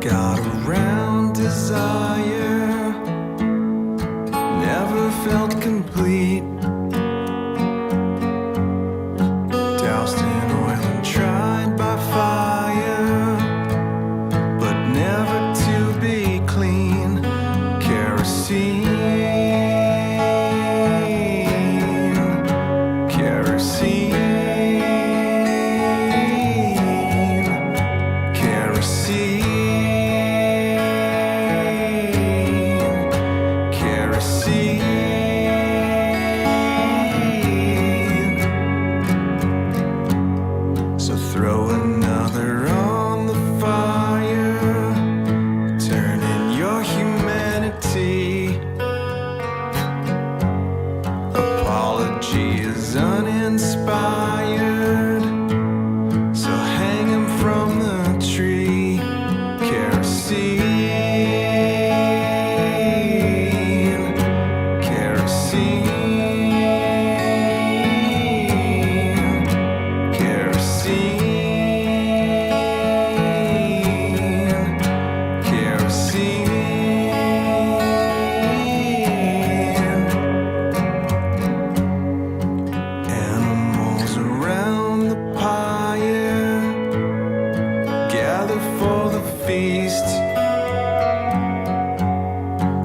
got around desire, never felt complete. Doused in oil and tried by fire, but never to be clean. Kerosene, kerosene. So throw another on the fire, turn in your humanity. Apology is uninspired, so hang him from the tree. Kerosene, kerosene. For the feast,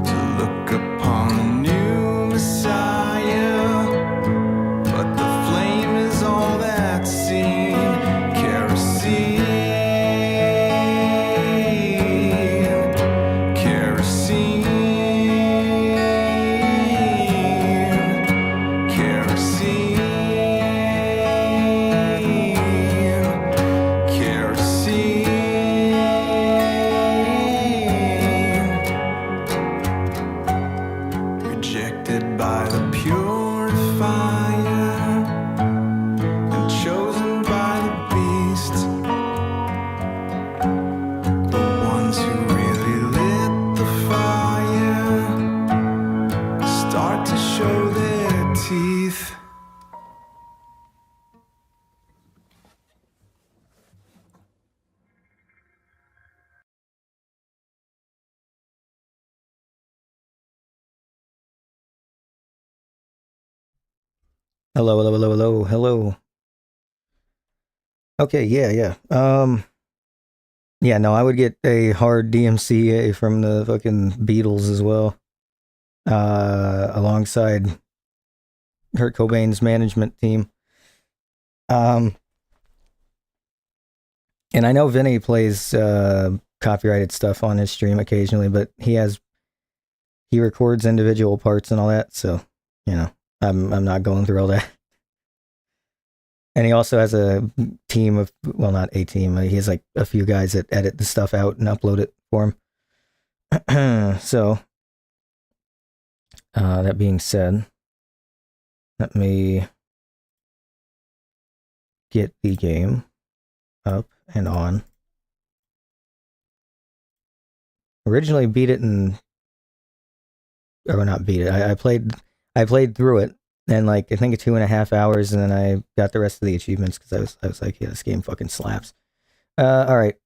to look upon the new Messiah, but the flame is all that's seen. Kerosene, kerosene, kerosene. Rejected by the purifier and chosen by the beast, the ones who really lit the fire start to show their teeth. Hello, hello, hello, hello, hello. Okay, yeah. Yeah, no, I would get a hard DMCA from the fucking Beatles as well. Alongside Kurt Cobain's management team. And I know Vinny plays copyrighted stuff on his stream occasionally, but he records individual parts and all that, so, you know, I'm not going through all that. And he also has a team of, well, not a team, he has like a few guys that edit the stuff out and upload it for him. So, that being said, let me get the game up and on. Originally beat it or not beat it, I played through it in like I think 2.5 hours, and then I got the rest of the achievements because I was like, yeah, this game fucking slaps. All right.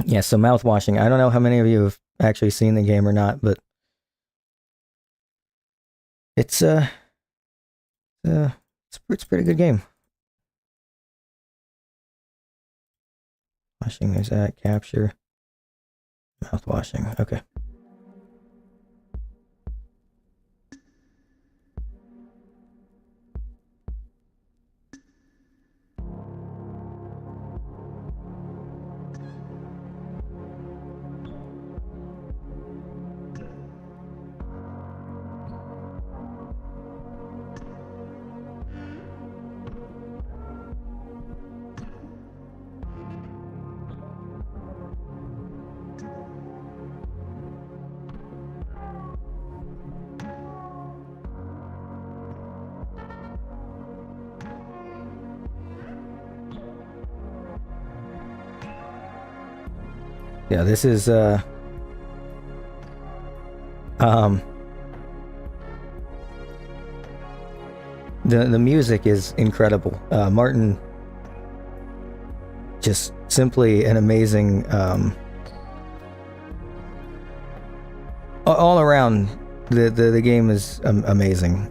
Yeah, so Mouthwashing. I don't know how many of you have actually seen the game or not, but it's a pretty good game. Washing, there's that. Capture. Mouthwashing. Okay. Yeah, this is the music is incredible. Martin just simply an amazing, all around. The game is amazing.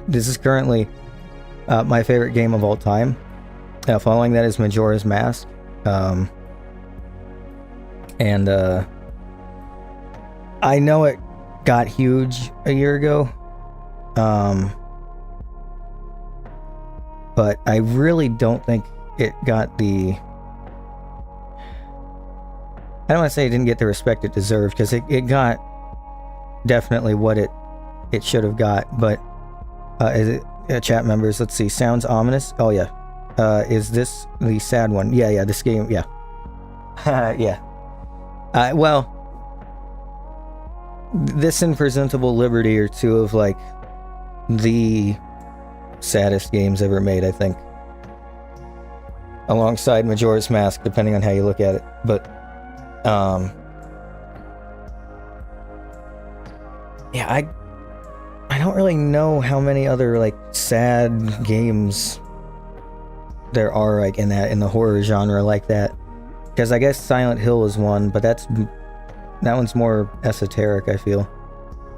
This is currently my favorite game of all time. Following that is Majora's Mask. And I know it got huge a year ago. But I really don't think it got the... I don't want to say it didn't get the respect it deserved, because it got definitely what it should have got. But is it, chat members, let's see, sounds ominous. Oh yeah. Is this the sad one? Yeah, this game, yeah. Yeah. Well, this and Presentable Liberty are two of, like, the saddest games ever made, I think. Alongside Majora's Mask, depending on how you look at it. But, yeah, I don't really know how many other, like, sad games there are, like, in the horror genre like that. Because I guess Silent Hill is one, but that one's more esoteric, I feel.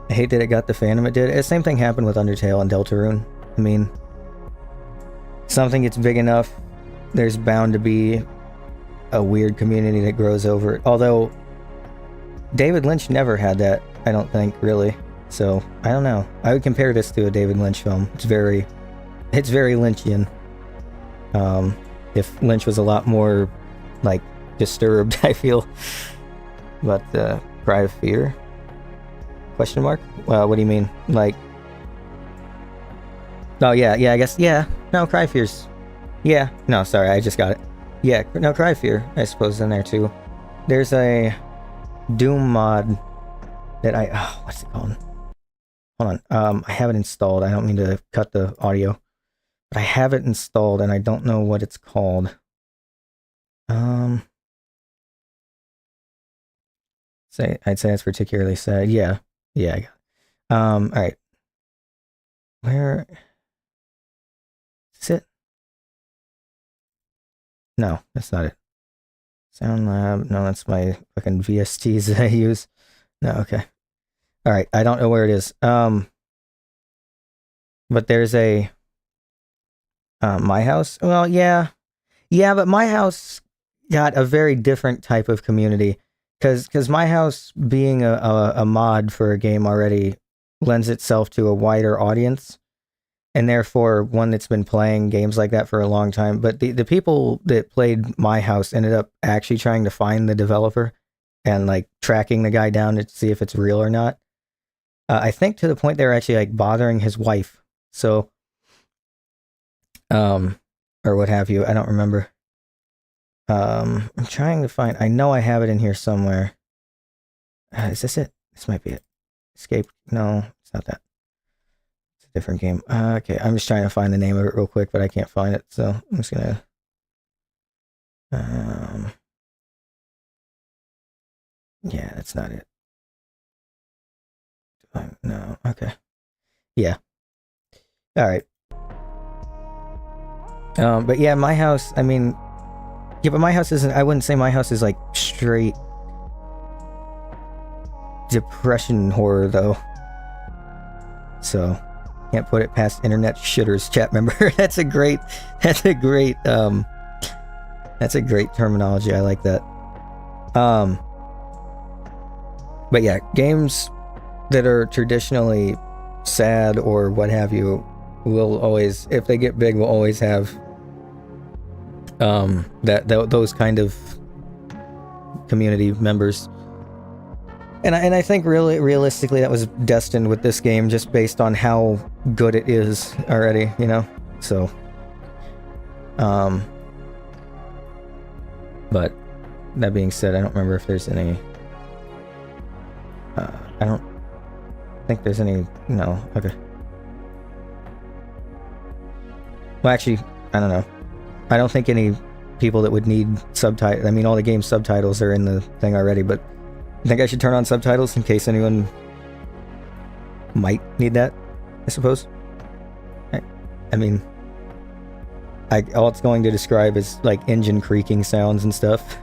I hate that it got the fandom it did. The same thing happened with Undertale and Deltarune. I mean, something gets big enough, there's bound to be a weird community that grows over it. Although, David Lynch never had that, I don't think, really. So, I don't know. I would compare this to a David Lynch film. It's very Lynchian. If Lynch was a lot more, like, disturbed, I feel. But, Cry of Fear? Question mark? What do you mean? Like... Oh, yeah, I guess, yeah. No, Cry of Fear's... Yeah. No, sorry, I just got it. Yeah, no, Cry of Fear, I suppose, is in there, too. There's a Doom mod that what's it called? Hold on. I have it installed. I don't mean to cut the audio. But I have it installed, and I don't know what it's called. I'd say it's particularly sad. Yeah, I got it. Alright. Where is it? No, that's not it. Sound Lab. No, that's my fucking VSTs that I use. No, okay. Alright, I don't know where it is. But there's a My House. Well, yeah, but My House got a very different type of community, because My House, being a mod for a game already, lends itself to a wider audience, and therefore one that's been playing games like that for a long time. But the people that played My House ended up actually trying to find the developer and, like, tracking the guy down to see if it's real or not. I think to the point they were actually, like, bothering his wife. So, or what have you. I don't remember. I'm trying to find... I know I have it in here somewhere. Is this it? This might be it. Escape... No, it's not that. It's a different game. Okay, I'm just trying to find the name of it real quick, but I can't find it, so I'm just gonna... Yeah, that's not it. No, okay. Yeah. Alright. But yeah, My House, I mean... Yeah, but My House isn't... I wouldn't say My House is, like, straight depression horror, though. So, can't put it past internet shitters, chat member. That's a great terminology. I like that. But yeah, games that are traditionally sad or what have you will always, if they get big, will always have those kind of community members. And I think really realistically that was destined with this game, just based on how good it is already, you know? So but that being said, I don't remember if there's any I don't think there's any... No, okay. Well, actually, I don't know. I don't think any people that would need subtitles... I mean, all the game subtitles are in the thing already, but I think I should turn on subtitles in case anyone might need that, I suppose. I mean... all it's going to describe is like engine creaking sounds and stuff.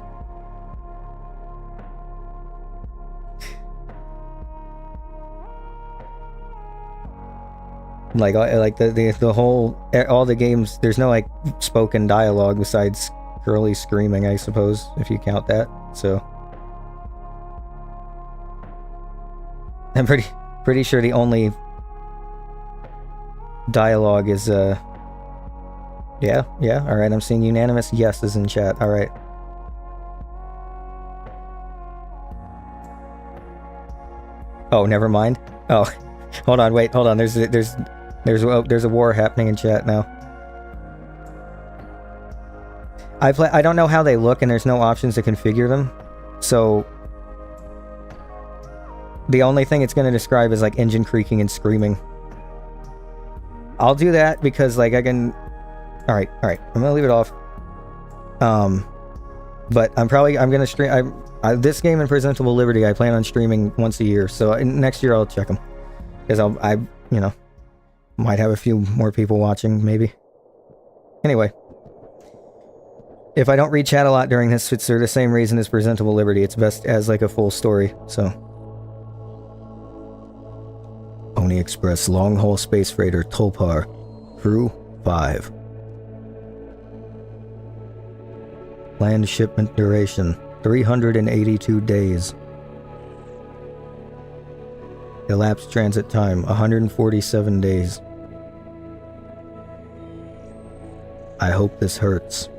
Like the whole, all the games, there's no like spoken dialogue besides girly screaming, I suppose, if you count that. So I'm pretty sure the only dialogue is yeah, all right, I'm seeing unanimous yeses in chat. All right. Oh, never mind. Oh, hold on, wait, hold on. There's a war happening in chat now. I don't know how they look, and there's no options to configure them. So the only thing it's going to describe is like engine creaking and screaming. I'll do that because like I can. All right. I'm gonna leave it off. But I'm gonna stream. This game in Presentable Liberty, I plan on streaming once a year. So next year I'll check them because I might have a few more people watching maybe. Anyway, if I don't read chat a lot during this, it's for the same reason as Presentable Liberty. It's best as like a full story. So Pony Express long haul space freighter Tulpar, crew 5. Planned shipment duration 382 days. Elapsed transit time 147 days. I hope this hurts.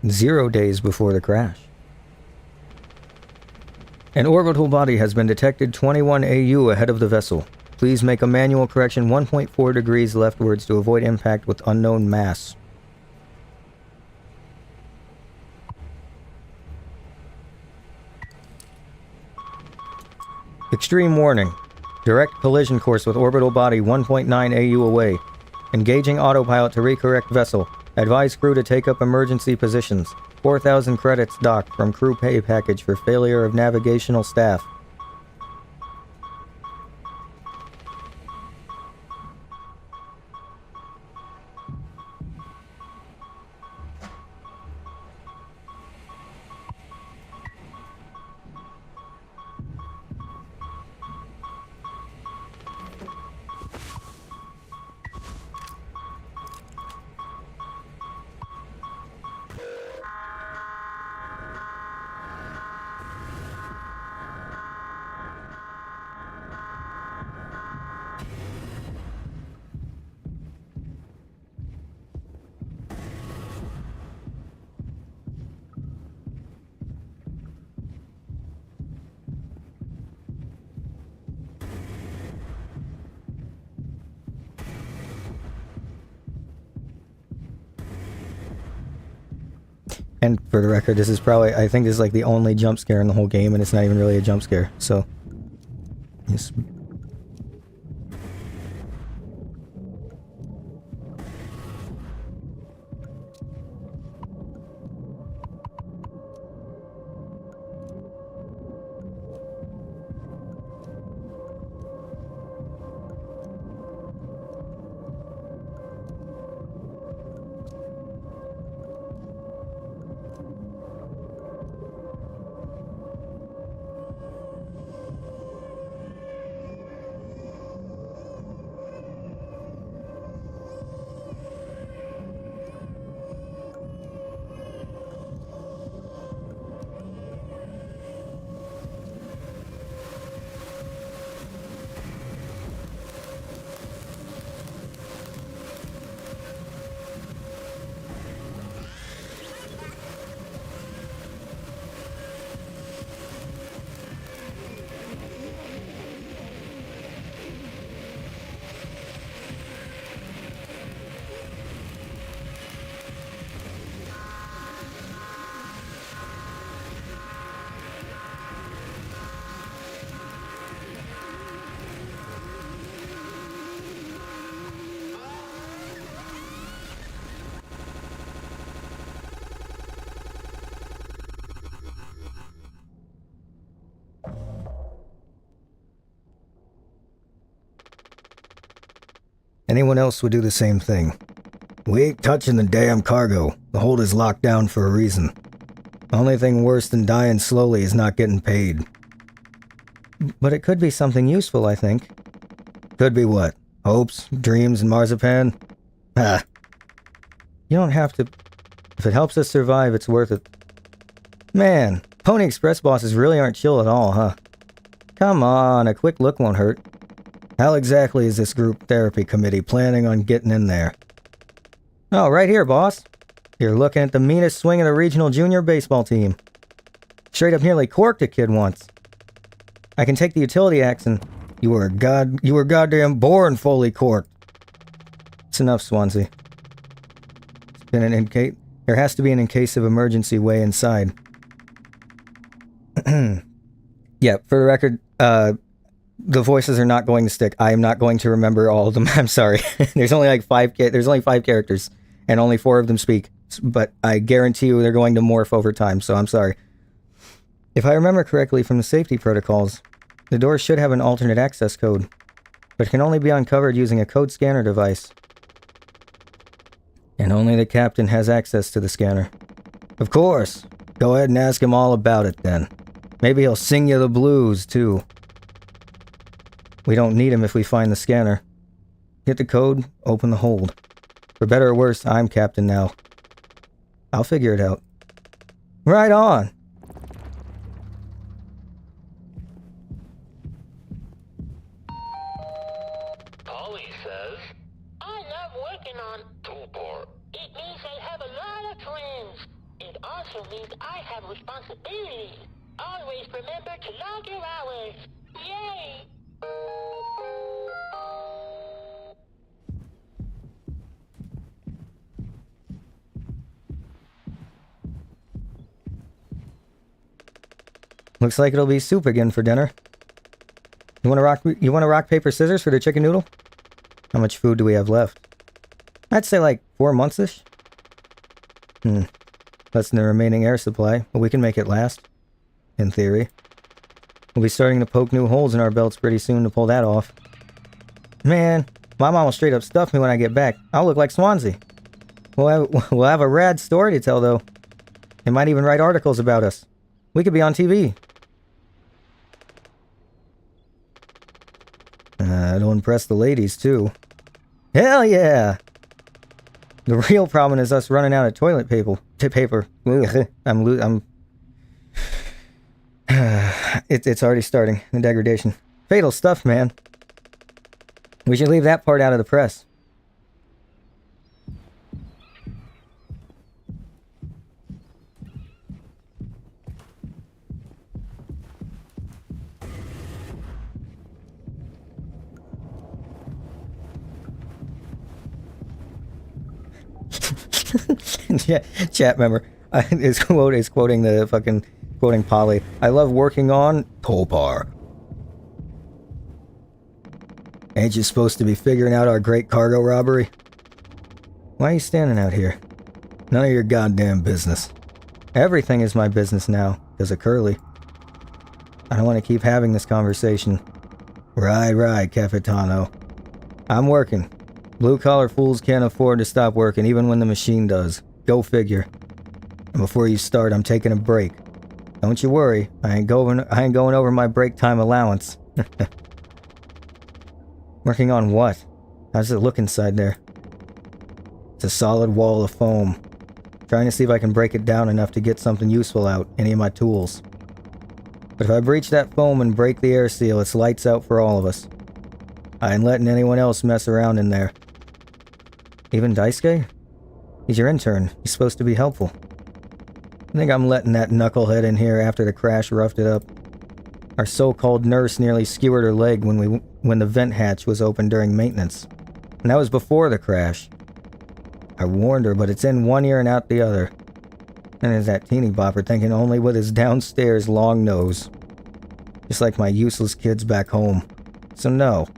Zero days before the crash. An orbital body has been detected 21 AU ahead of the vessel. Please make a manual correction 1.4 degrees leftwards to avoid impact with unknown mass. Extreme warning. Direct collision course with orbital body 1.9 AU away. Engaging autopilot to recorrect vessel. Advise crew to take up emergency positions. 4,000 credits docked from crew pay package for failure of navigational staff. And for the record, this is probably, I think this is like the only jump scare in the whole game, and it's not even really a jump scare, so. Yes. Anyone else would do the same thing. We ain't touching the damn cargo. The hold is locked down for a reason. The only thing worse than dying slowly is not getting paid. But it could be something useful, I think. Could be what? Hopes, dreams, and marzipan? Ha! You don't have to... If it helps us survive, it's worth it. Man, Pony Express bosses really aren't chill at all, huh? Come on, a quick look won't hurt. How exactly is this group therapy committee planning on getting in there? Oh, right here, boss. You're looking at the meanest swing of the regional junior baseball team. Straight up nearly corked a kid once. I can take the utility axe and... You were goddamn born fully corked. It's enough, Swansea. It's been an there has to be an in case of emergency way inside. Yeah, for the record, the voices are not going to stick. I am not going to remember all of them. I'm sorry. There's only 5 characters, and only 4 of them speak. But I guarantee you they're going to morph over time, so I'm sorry. If I remember correctly from the safety protocols, the door should have an alternate access code, but can only be uncovered using a code scanner device. And only the captain has access to the scanner. Of course! Go ahead and ask him all about it then. Maybe he'll sing you the blues, too. We don't need him if we find the scanner. Hit the code, open the hold. For better or worse, I'm captain now. I'll figure it out. Right on! Polly says, I love working on toolbar. It means I have a lot of friends. It also means I have responsibilities. Always remember to log your hours. Yay! Looks like it'll be soup again for dinner. You want to rock, paper, scissors for the chicken noodle? How much food do we have left? I'd say like 4 months-ish. Less than the remaining air supply, but we can make it last. In theory. We'll be starting to poke new holes in our belts pretty soon to pull that off. Man, my mom will straight up stuff me when I get back. I'll look like Swansea. We'll have a rad story to tell, though. They might even write articles about us. We could be on TV. It'll impress the ladies, too. Hell yeah! The real problem is us running out of toilet paper. It's already starting, the degradation. Fatal stuff, man. We should leave that part out of the press. Chat member is quoting Polly. I love working on Tolpar. Ain't you supposed to be figuring out our great cargo robbery? Why are you standing out here? None of your goddamn business. Everything is my business now, because of Curly. I don't want to keep having this conversation. Right, Capitano. I'm working. Blue-collar fools can't afford to stop working even when the machine does. Go figure. And before you start, I'm taking a break. Don't you worry, I ain't going over my break time allowance. Working on what? How does it look inside there? It's a solid wall of foam. Trying to see if I can break it down enough to get something useful out, any of my tools. But if I breach that foam and break the air seal, it's lights out for all of us. I ain't letting anyone else mess around in there. Even Daisuke? He's your intern. He's supposed to be helpful. I think I'm letting that knucklehead in here after the crash roughed it up. Our so-called nurse nearly skewered her leg when the vent hatch was open during maintenance. And that was before the crash. I warned her, but it's in one ear and out the other. And there's that teeny bopper thinking only with his downstairs long nose. Just like my useless kids back home. So no,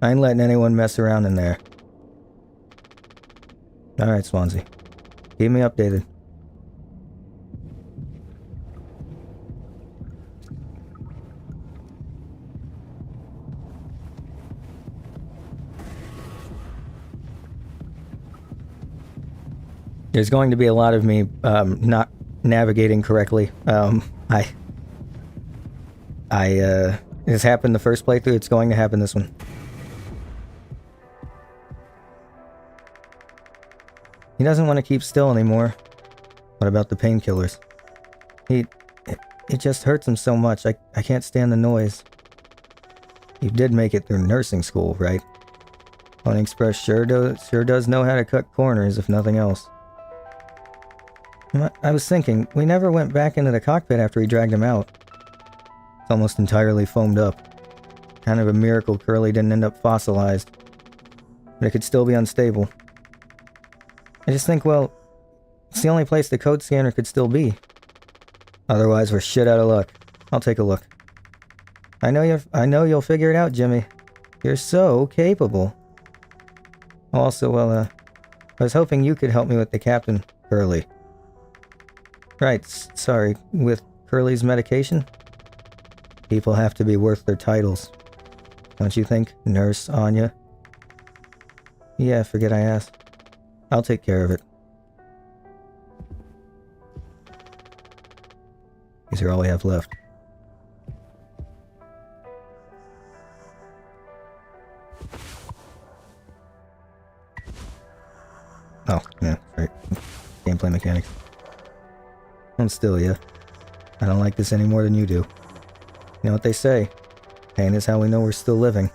I ain't letting anyone mess around in there. Alright, Swansea. Keep me updated. There's going to be a lot of me not navigating correctly. It's happened the first playthrough, it's going to happen this one. He doesn't want to keep still anymore. What about the painkillers? It just hurts him so much, I can't stand the noise. You did make it through nursing school, right? Pony Express sure does know how to cut corners, if nothing else. I was thinking, we never went back into the cockpit after we dragged him out. It's almost entirely foamed up. Kind of a miracle Curly didn't end up fossilized. But it could still be unstable. I just think, well, it's the only place the code scanner could still be. Otherwise, we're shit out of luck. I'll take a look. I know you'll figure it out, Jimmy. You're so capable. Also, well, I was hoping you could help me with the captain, Curly. Right, sorry, with Curly's medication? People have to be worth their titles. Don't you think, Nurse Anya? Yeah, forget I asked. I'll take care of it. These are all we have left. Oh, yeah, right. Gameplay mechanics. Hold still, yeah. I don't like this any more than you do. You know what they say? Pain is how we know we're still living.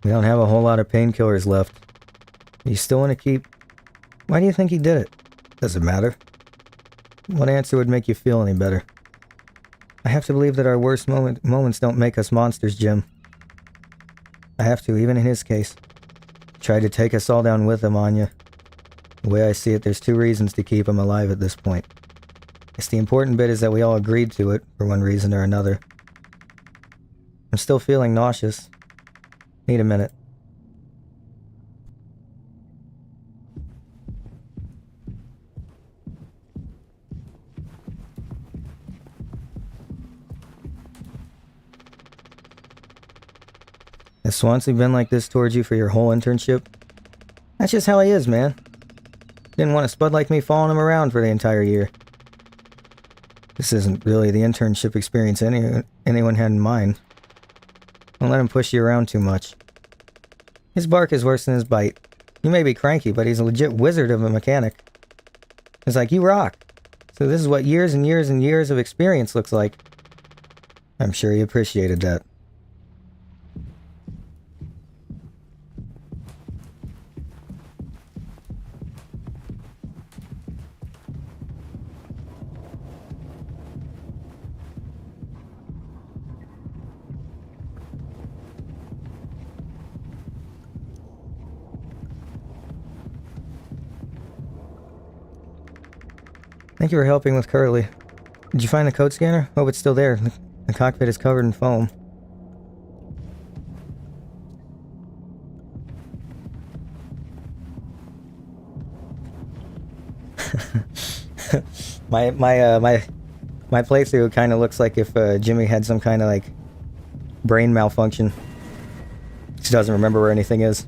We don't have a whole lot of painkillers left. You still want to keep... Why do you think he did it? Does it matter? What answer would make you feel any better? I have to believe that our worst moments don't make us monsters, Jim. I have to, even in his case. Tried to take us all down with him, Anya. The way I see it, there's two reasons to keep him alive at this point. Guess the important bit is that we all agreed to it, for one reason or another. I'm still feeling nauseous. Need a minute. Has Swansea been like this towards you for your whole internship? That's just how he is, man. Didn't want a spud like me following him around for the entire year. This isn't really the internship experience anyone had in mind. Don't let him push you around too much. His bark is worse than his bite. He may be cranky, but he's a legit wizard of a mechanic. It's like, you rock. So this is what years and years and years of experience looks like. I'm sure he appreciated that. Thank you for helping with Curly. Did you find the code scanner? Hope it's still there. The cockpit is covered in foam. my playthrough kind of looks like if Jimmy had some kind of like brain malfunction. He doesn't remember where anything is.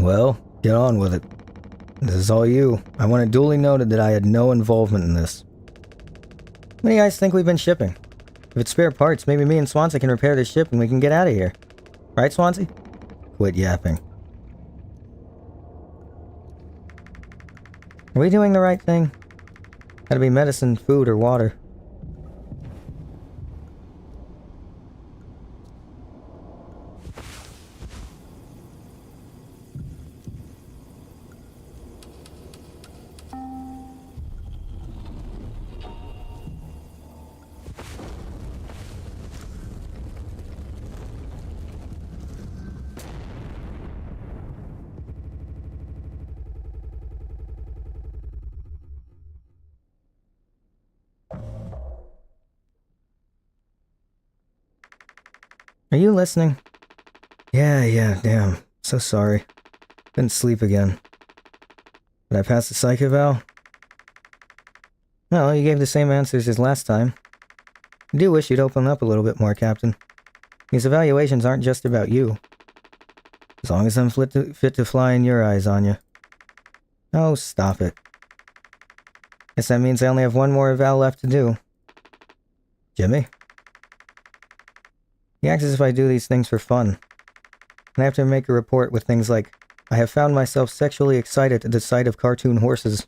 Well, get on with it. This is all you. I want it duly noted that I had no involvement in this. What do you guys think we've been shipping? If it's spare parts, maybe me and Swansea can repair this ship and we can get out of here. Right, Swansea? Quit yapping. Are we doing the right thing? Gotta be medicine, food, or water. Are you listening? Yeah, damn. So sorry. Couldn't sleep again. Did I pass the psych eval? No, you gave the same answers as last time. I do wish you'd open up a little bit more, Captain. These evaluations aren't just about you. As long as I'm fit to fly in your eyes, Anya. Oh, stop it. Guess that means I only have one more eval left to do. Jimmy? He acts as if I do these things for fun. And I have to make a report with things like, I have found myself sexually excited at the sight of cartoon horses.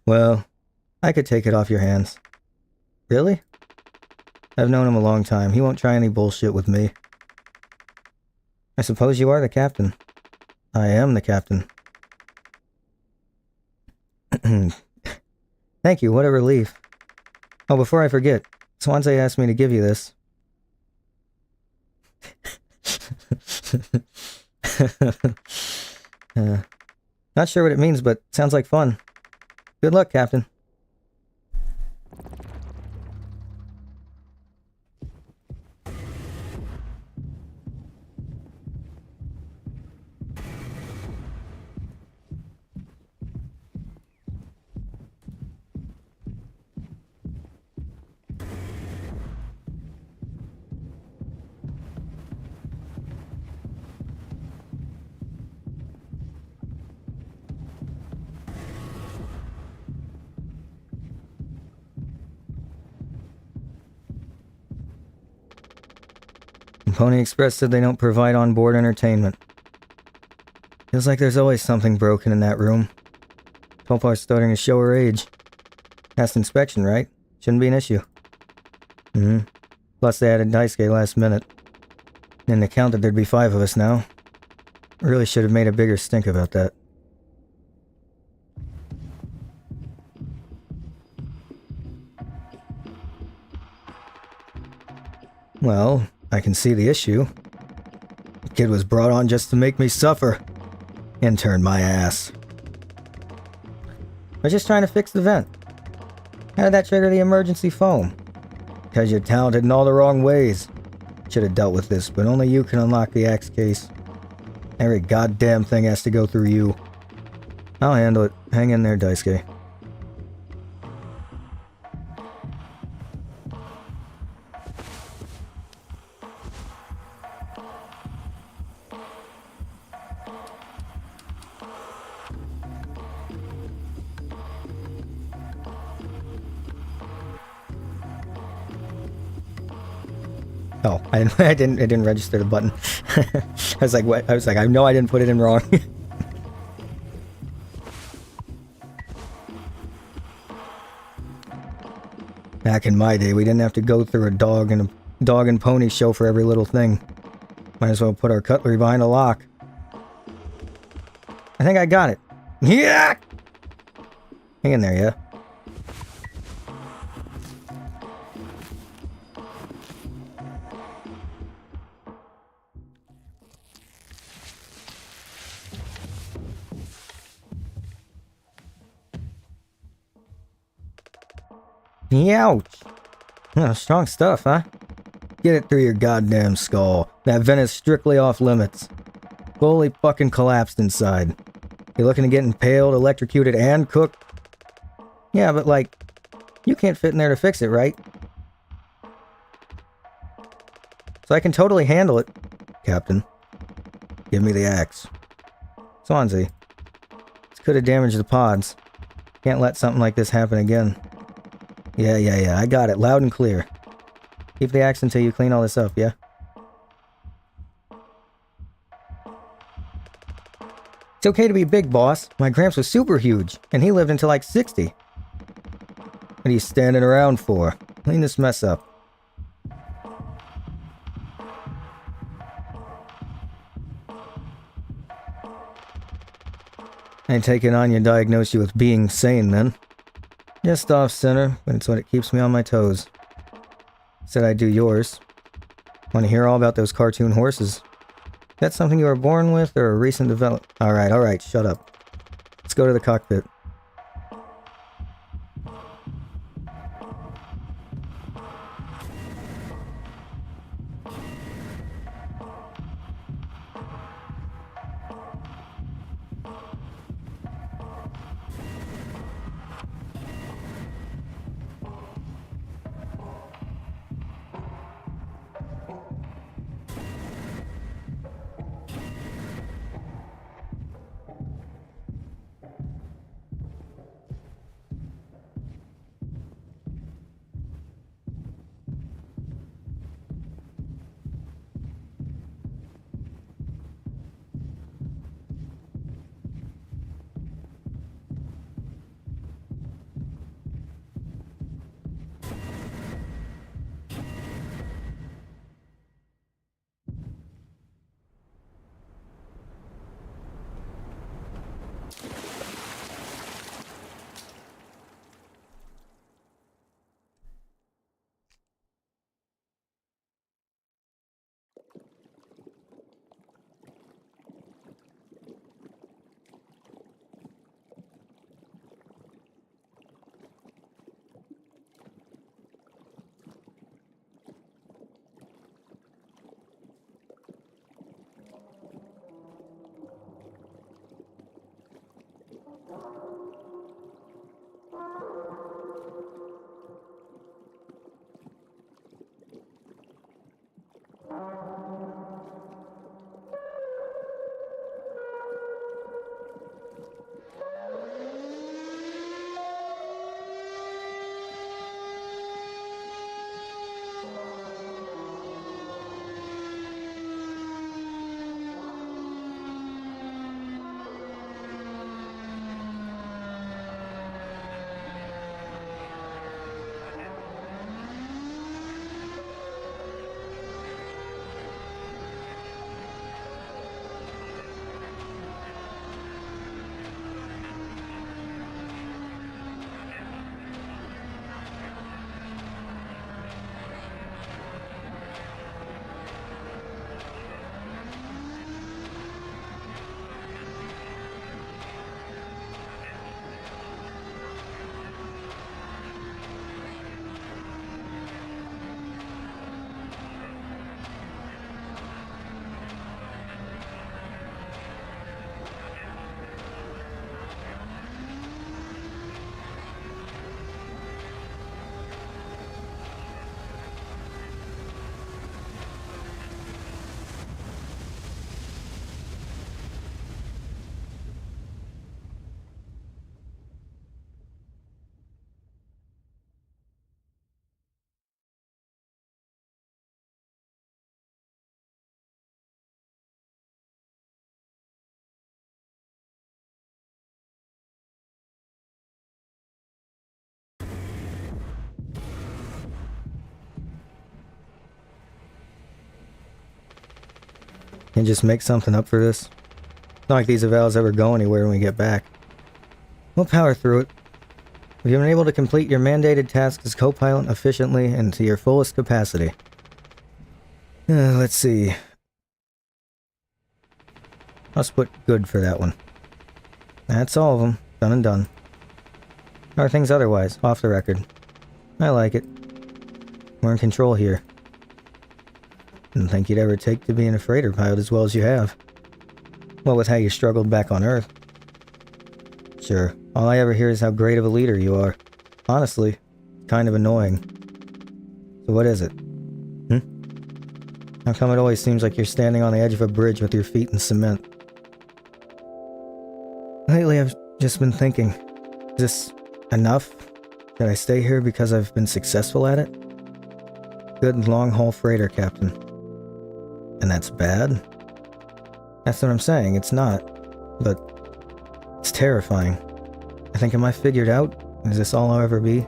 Well, I could take it off your hands. Really? I've known him a long time. He won't try any bullshit with me. I suppose you are the captain. I am the captain. Thank you, what a relief. Oh, before I forget, Swansea asked me to give you this. Not sure what it means, but sounds like fun. Good luck, Captain. Pony Express said they don't provide on-board entertainment. Feels like there's always something broken in that room. Tophar's starting to show her age. Past inspection, right? Shouldn't be an issue. Plus they added Daisuke last minute. Didn't account that there'd be 5 of us now. Really should have made a bigger stink about that. Well, I can see the issue. The kid was brought on just to make me suffer. Intern my ass. I was just trying to fix the vent. How did that trigger the emergency foam? Because you're talented in all the wrong ways. Should have dealt with this, but only you can unlock the axe case. Every goddamn thing has to go through you. I'll handle it. Hang in there, Daisuke. Oh, I didn't register the button. I was like, what? I was like, I know I didn't put it in wrong. Back in my day, we didn't have to go through a dog and pony show for every little thing. Might as well put our cutlery behind a lock. I think I got it. Yeah! Hang in there, yeah? Ouch! Oh, strong stuff, huh? Get it through your goddamn skull. That vent is strictly off limits. Fully fucking collapsed inside. You're looking to get impaled, electrocuted, and cooked? Yeah, but like, you can't fit in there to fix it, right? So I can totally handle it, Captain. Give me the axe. Swansea. This could have damaged the pods. Can't let something like this happen again. Yeah, I got it. Loud and clear. Keep the axe until you clean all this up, yeah? It's okay to be big, boss. My Gramps was super huge, and he lived until like 60. What are you standing around for? Clean this mess up. I take it Anya diagnosed you with being sane, then? Just off-center, but it's what it keeps me on my toes. Said I'd do yours. Want to hear all about those cartoon horses? Is that something you were born with, or a recent development? Alright, shut up. Let's go to the cockpit. Can you just make something up for this? Not like these evals ever go anywhere when we get back. We'll power through it. If you've been able to complete your mandated tasks as co-pilot efficiently and to your fullest capacity. Let's see. Let's put good for that one. That's all of them. Done and done. How are things otherwise, off the record? I like it. We're in control here. Didn't think you'd ever take to being a freighter pilot as well as you have. What with how you struggled back on Earth. Sure, all I ever hear is how great of a leader you are. Honestly, kind of annoying. So what is it? How come it always seems like you're standing on the edge of a bridge with your feet in cement? Lately, I've just been thinking, is this enough? Should I stay here because I've been successful at it? Good long-haul freighter captain. And that's bad? That's what I'm saying, it's not. But it's terrifying. I think, am I figured out? Is this all I'll ever be?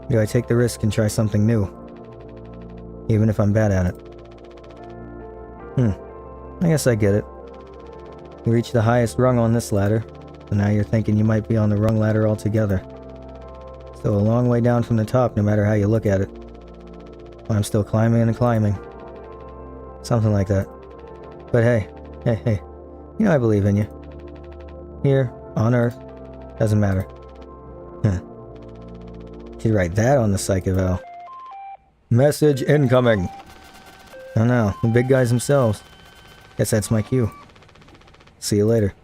Do I take the risk and try something new? Even if I'm bad at it. I guess I get it. You reached the highest rung on this ladder, and now you're thinking you might be on the rung ladder altogether. Still a long way down from the top, no matter how you look at it. I'm still climbing and climbing. Something like that. But hey, you know I believe in you. Here, on Earth, doesn't matter. Should write that on the psych eval. Message incoming! Oh no, the big guys themselves. Guess that's my cue. See you later.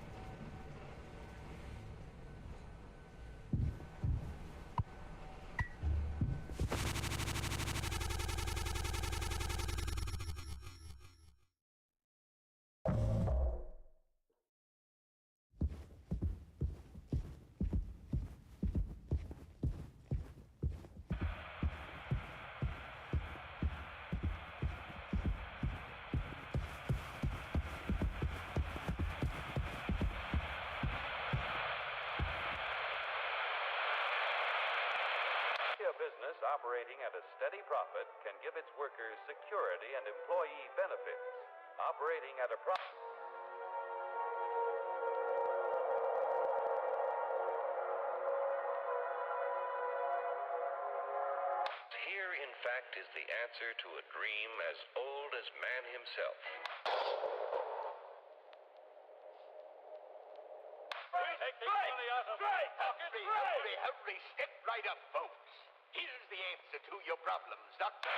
A business operating at a steady profit can give its workers security and employee benefits. Operating at a profit. Here, in fact, is the answer to a dream as old as man himself. Hurry, step right up, folks. Here's the answer to your problems, Doctor.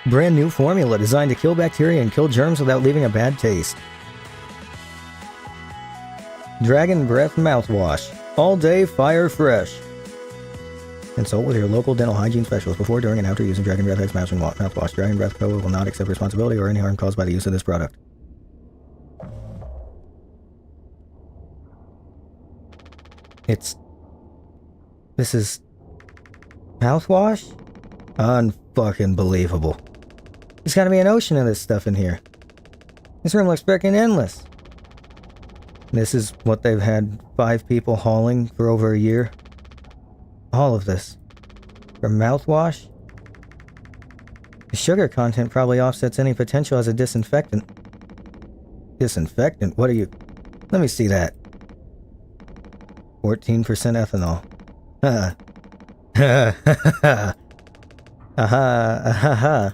Brand new formula designed to kill bacteria and kill germs without leaving a bad taste. Dragon Breath Mouthwash. All day fire fresh. Consult with your local dental hygiene specialist before, during, and after using Dragon Breath X Mouthwash. Dragon Breath Co. will not accept responsibility or any harm caused by the use of this product. This is mouthwash? Unfucking believable. There's gotta be an ocean of this stuff in here. This room looks frickin' endless. This is what they've had 5 people hauling for over a year. All of this. For mouthwash? The sugar content probably offsets any potential as a disinfectant. Disinfectant? What are you... Let me see that. 14% ethanol. Ha. Ha ha ha. Aha.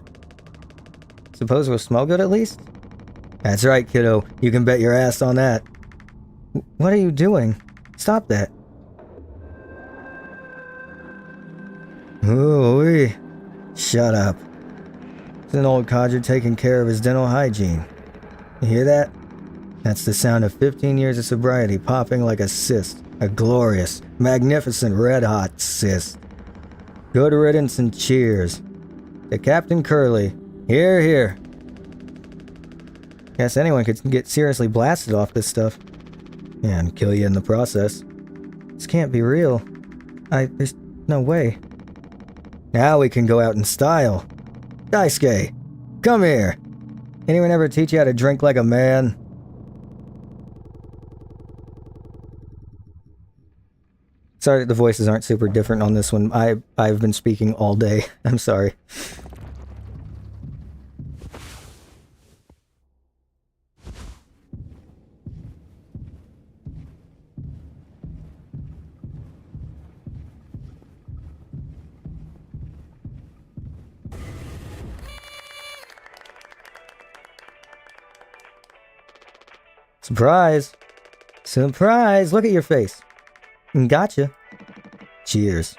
Suppose we'll smell good at least? That's right, kiddo. You can bet your ass on that. What are you doing? Stop that. Ooh-wee. Shut up. It's an old codger taking care of his dental hygiene. You hear that? That's the sound of 15 years of sobriety popping like a cyst. A glorious, magnificent, red-hot cyst. Good riddance and cheers. To Captain Curly. Here, here. Guess anyone could get seriously blasted off this stuff. Yeah, and kill you in the process. This can't be real. There's no way. Now we can go out in style. Daisuke, come here. Anyone ever teach you how to drink like a man? Sorry that the voices aren't super different on this one. I've been speaking all day. I'm sorry. Surprise! Surprise! Look at your face. Gotcha. Cheers.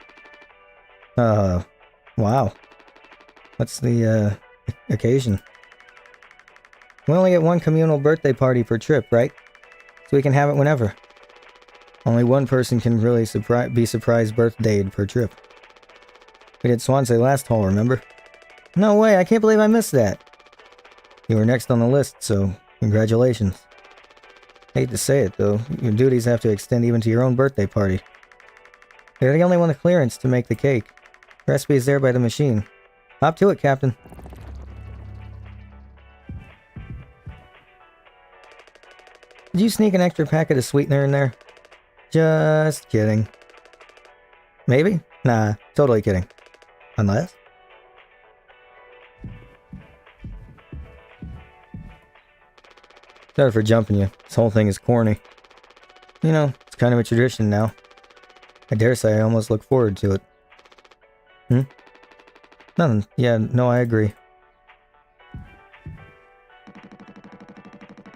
Wow. What's the, occasion? We only get one communal birthday party per trip, right? So we can have it whenever. Only one person can really be surprise birthdayed per trip. We did Swansea last haul, remember? No way, I can't believe I missed that. You were next on the list, so congratulations. Hate to say it, though, your duties have to extend even to your own birthday party. You're the only one with clearance to make the cake. The recipe is there by the machine. Hop to it, Captain. Did you sneak an extra packet of sweetener in there? Just kidding. Maybe? Nah, totally kidding. Unless? Sorry for jumping you. This whole thing is corny. You know, it's kind of a tradition now. I dare say I almost look forward to it. Nothing. Yeah, no, I agree.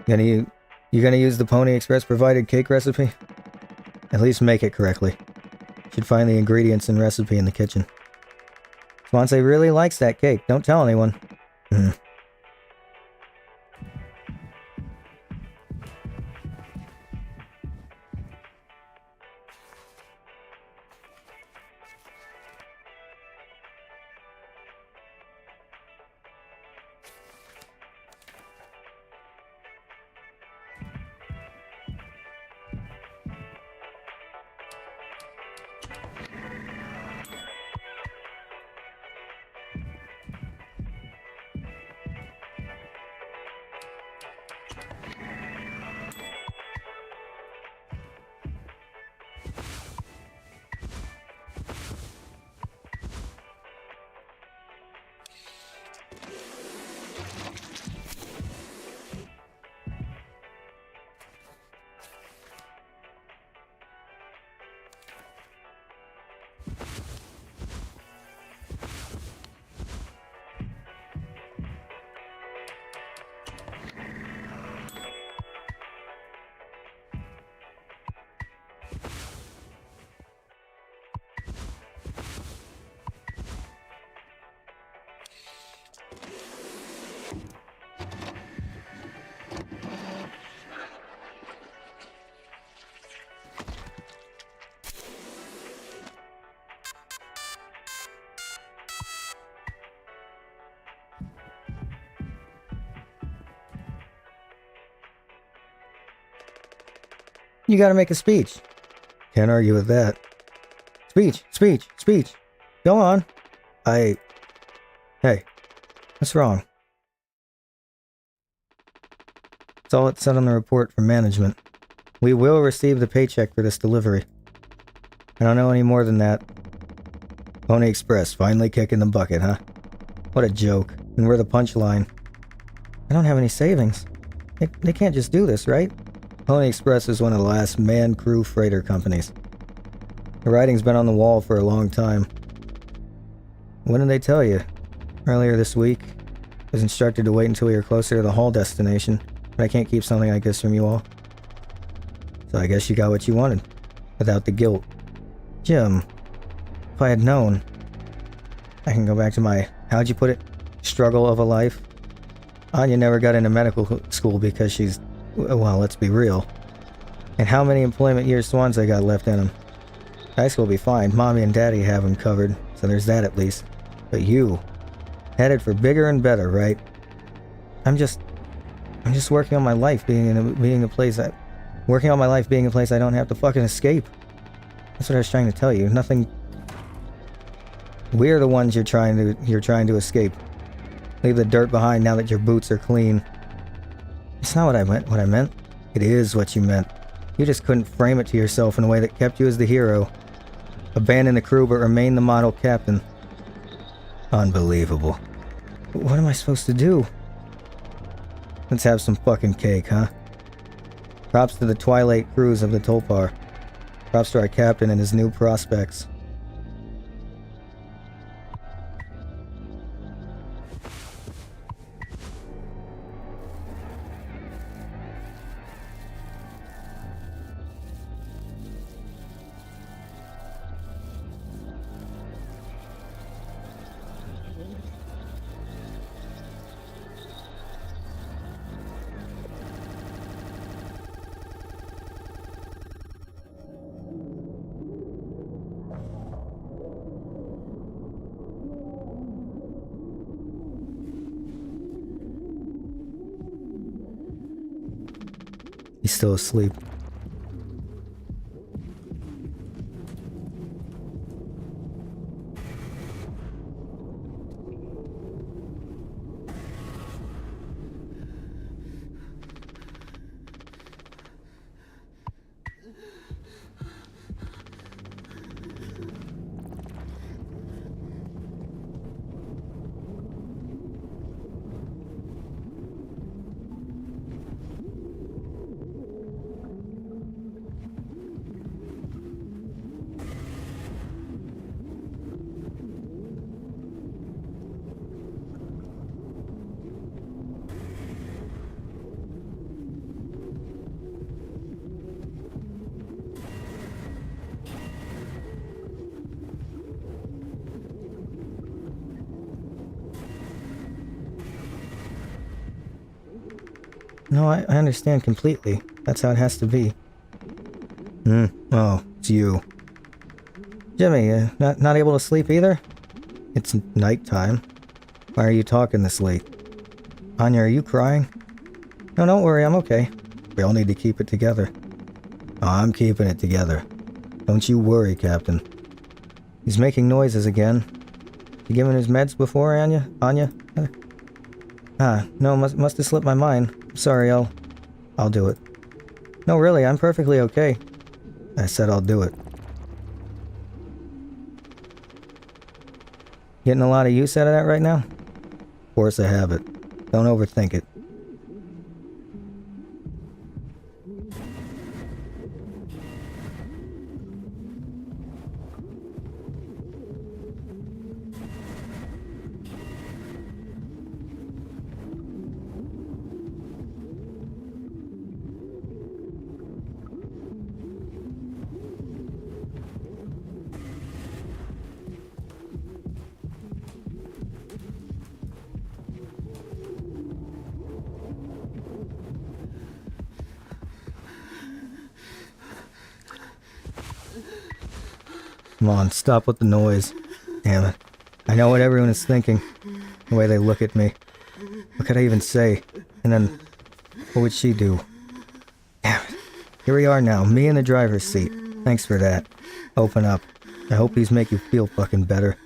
You gonna use the Pony Express provided cake recipe? At least make it correctly. Should find the ingredients and recipe in the kitchen. Swansea really likes that cake. Don't tell anyone. You gotta make a speech. Can't argue with that. Speech. Go on. Hey, what's wrong? That's all it said on the report from management. We will receive the paycheck for this delivery. I don't know any more than that. Pony Express finally kicking the bucket, huh? What a joke. And we're the punchline. I don't have any savings. They can't just do this, right? Pony Express is one of the last man-crew freighter companies. The writing's been on the wall for a long time. When did they tell you? Earlier this week. I was instructed to wait until we were closer to the haul destination, but I can't keep something like this from you all. So I guess you got what you wanted, without the guilt. Jim, if I had known... I can go back to my, how'd you put it, struggle of a life. Anya never got into medical school because she's, well, let's be real. And how many employment years Swansea got left in him? High school will be fine, Mommy and Daddy have him covered, so there's that at least. But you, headed for bigger and better, right? I'm just working on my life being a place I don't have to fucking escape. That's what I was trying to tell you. Nothing. We're the ones you're trying to escape. Leave the dirt behind now that your boots are clean. It's not what I meant. It is what you meant. You just couldn't frame it to yourself in a way that kept you as the hero. Abandon the crew but remain the model captain. Unbelievable. What am I supposed to do? Let's have some fucking cake, huh? Props to the Twilight crews of the Tulpar. Props to our captain and his new prospects. He's still asleep. No, I understand completely. That's how it has to be. Oh, it's you. Jimmy, not able to sleep either? It's nighttime. Why are you talking this late? Anya, are you crying? No, don't worry, I'm okay. We all need to keep it together. Oh, I'm keeping it together. Don't you worry, Captain. He's making noises again. You given his meds before, Anya? No, must have slipped my mind. Sorry, I'll do it. No, really, I'm perfectly okay. I said I'll do it. Getting a lot of use out of that right now? Force a habit. Don't overthink it. Come on, stop with the noise. Damn it. I know what everyone is thinking. The way they look at me. What could I even say? And then, what would she do? Damn it. Here we are now, me in the driver's seat. Thanks for that. Open up. I hope these make you feel fucking better.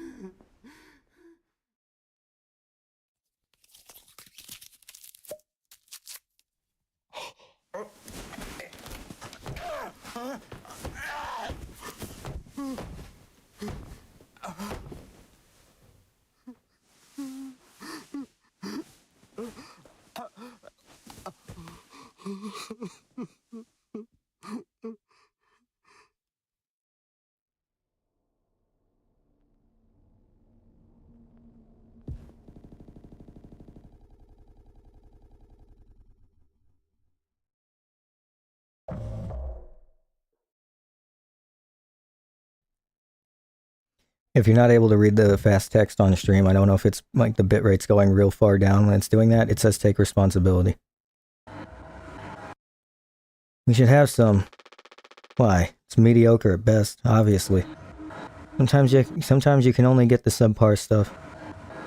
If you're not able to read the fast text on stream, I don't know if it's like the bitrate's going real far down when it's doing that. It says take responsibility. We should have some. Why? It's mediocre at best, obviously. Sometimes you can only get the subpar stuff.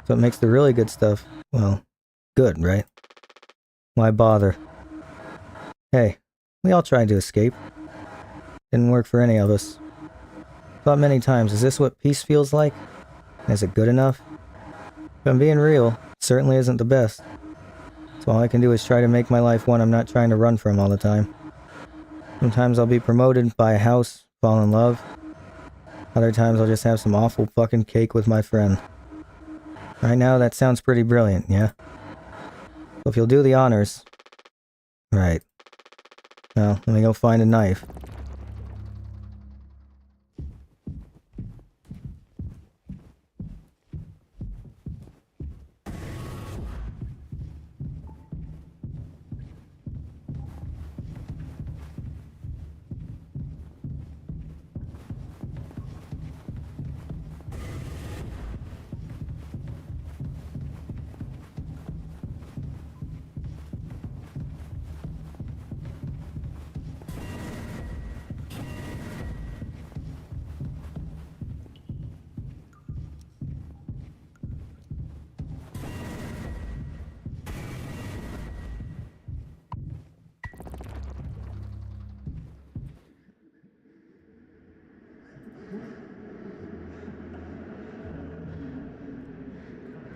So it makes the really good stuff, well, good, right? Why bother? Hey, we all tried to escape. Didn't work for any of us. Thought many times, is this what peace feels like? Is it good enough? If I'm being real, it certainly isn't the best. So all I can do is try to make my life one I'm not trying to run from all the time. Sometimes I'll be promoted, buy a house, fall in love. Other times I'll just have some awful fucking cake with my friend. Right now that sounds pretty brilliant, yeah? So if you'll do the honors... Right. Well, let me go find a knife.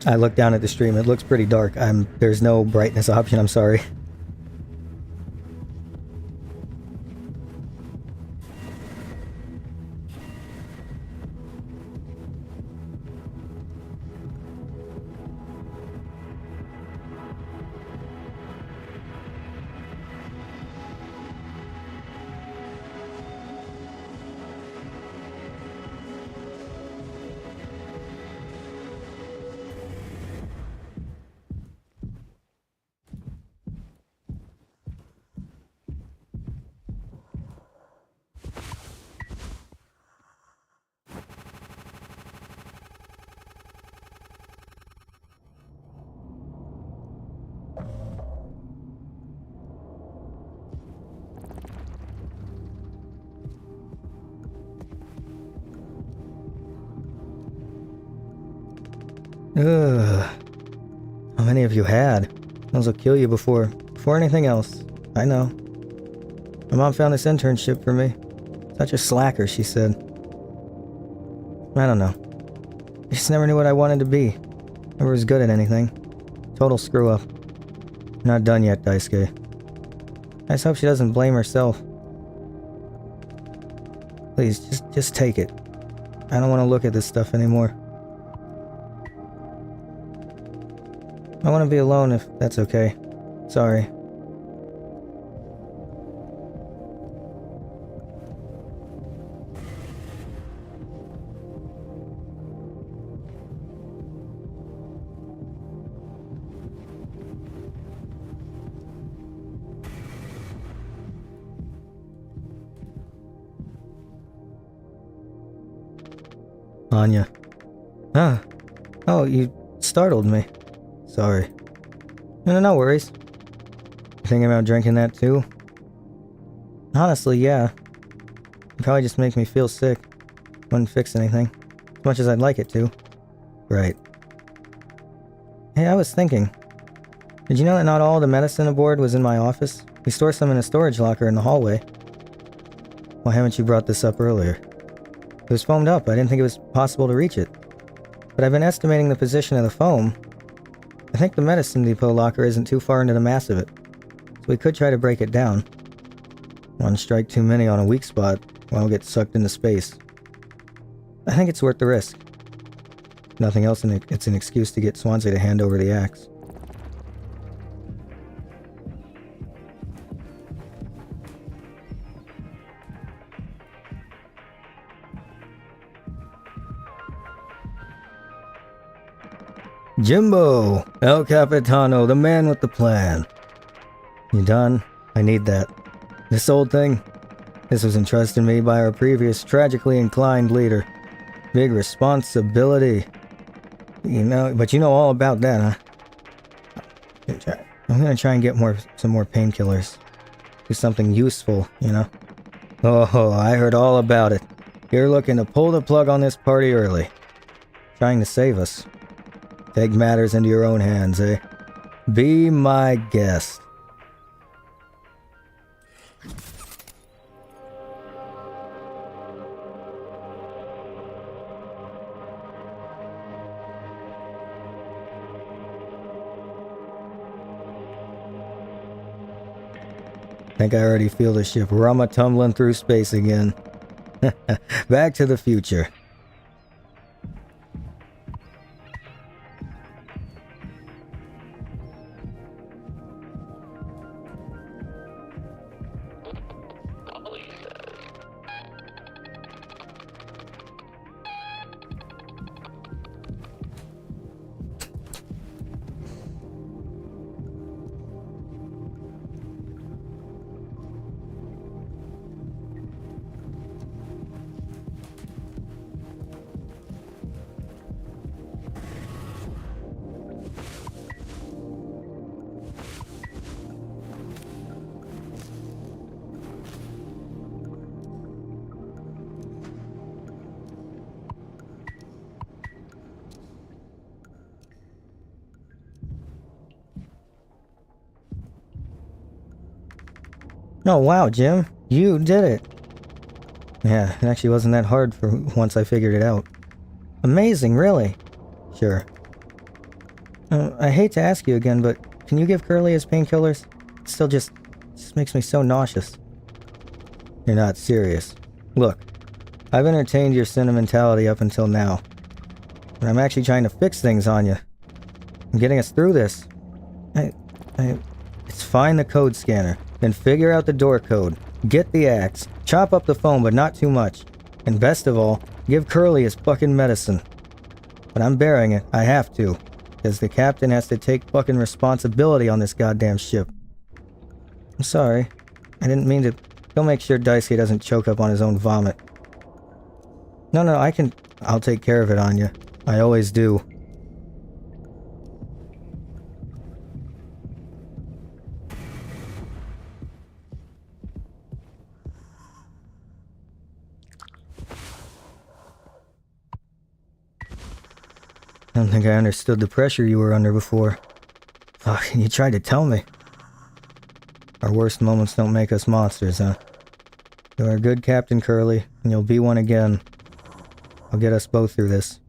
I looked down at the stream. It looks pretty dark. There's no brightness option. I'm sorry. Ugh. How many have you had? Those will kill you before anything else. I know. My mom found this internship for me. Such a slacker, she said. I don't know. I just never knew what I wanted to be. Never was good at anything. Total screw up. Not done yet, Daisuke. I just hope she doesn't blame herself. Please, just take it. I don't want to look at this stuff anymore. I want to be alone if that's okay. Sorry. Anya. Ah. Oh, you startled me. Sorry. No worries. You thinking about drinking that too? Honestly, yeah. It'd probably just make me feel sick. Wouldn't fix anything. As much as I'd like it to. Right. Hey, I was thinking. Did you know that not all the medicine aboard was in my office? We store some in a storage locker in the hallway. Why haven't you brought this up earlier? It was foamed up. I didn't think it was possible to reach it. But I've been estimating the position of the foam. I think the medicine depot locker isn't too far into the mass of it, so we could try to break it down. One strike too many on a weak spot, or I'll get sucked into space. I think it's worth the risk. If nothing else, it's an excuse to get Swansea to hand over the axe. Jimbo! El Capitano, the man with the plan. You done? I need that. This old thing? This was entrusted to me by our previous tragically inclined leader. Big responsibility. But you know all about that, huh? I'm gonna try and get some more painkillers. Do something useful, you know? Oh, I heard all about it. You're looking to pull the plug on this party early. Trying to save us. Take matters into your own hands, eh? Be my guest. Think I already feel the ship rumma-tumbling through space again. Back to the future. Oh wow, Jim, you did it. Yeah, it actually wasn't that hard for once I figured it out. Amazing, really. Sure. I hate to ask you again, but can you give Curly his painkillers? It still just makes me so nauseous. You're not serious. Look, I've entertained your sentimentality up until now. But I'm actually trying to fix things on you. I'm getting us through this. It's find the code scanner, then figure out the door code, get the axe, chop up the phone but not too much, and best of all, give Curly his fucking medicine. But I'm bearing it, I have to, because the captain has to take fucking responsibility on this goddamn ship. I'm sorry, I didn't mean to. Go make sure Daisuke doesn't choke up on his own vomit. No, I'll take care of it, Anya. I always do. I don't think I understood the pressure you were under before. Fuck, and you tried to tell me. Our worst moments don't make us monsters, huh? You're a good Captain Curly, and you'll be one again. I'll get us both through this.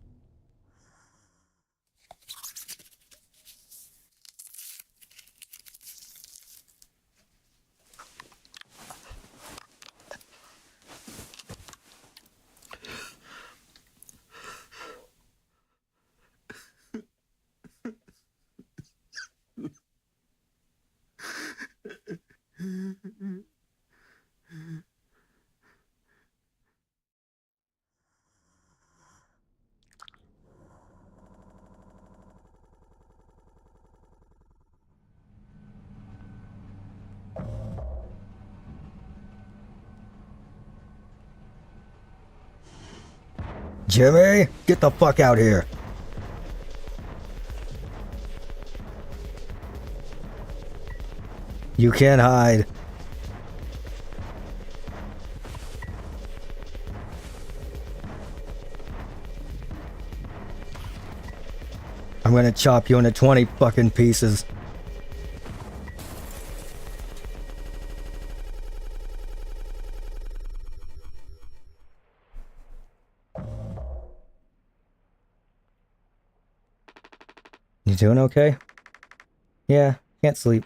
Jimmy, get the fuck out here. You can't hide. I'm gonna chop you into 20 fucking pieces. You doing okay? Yeah, can't sleep.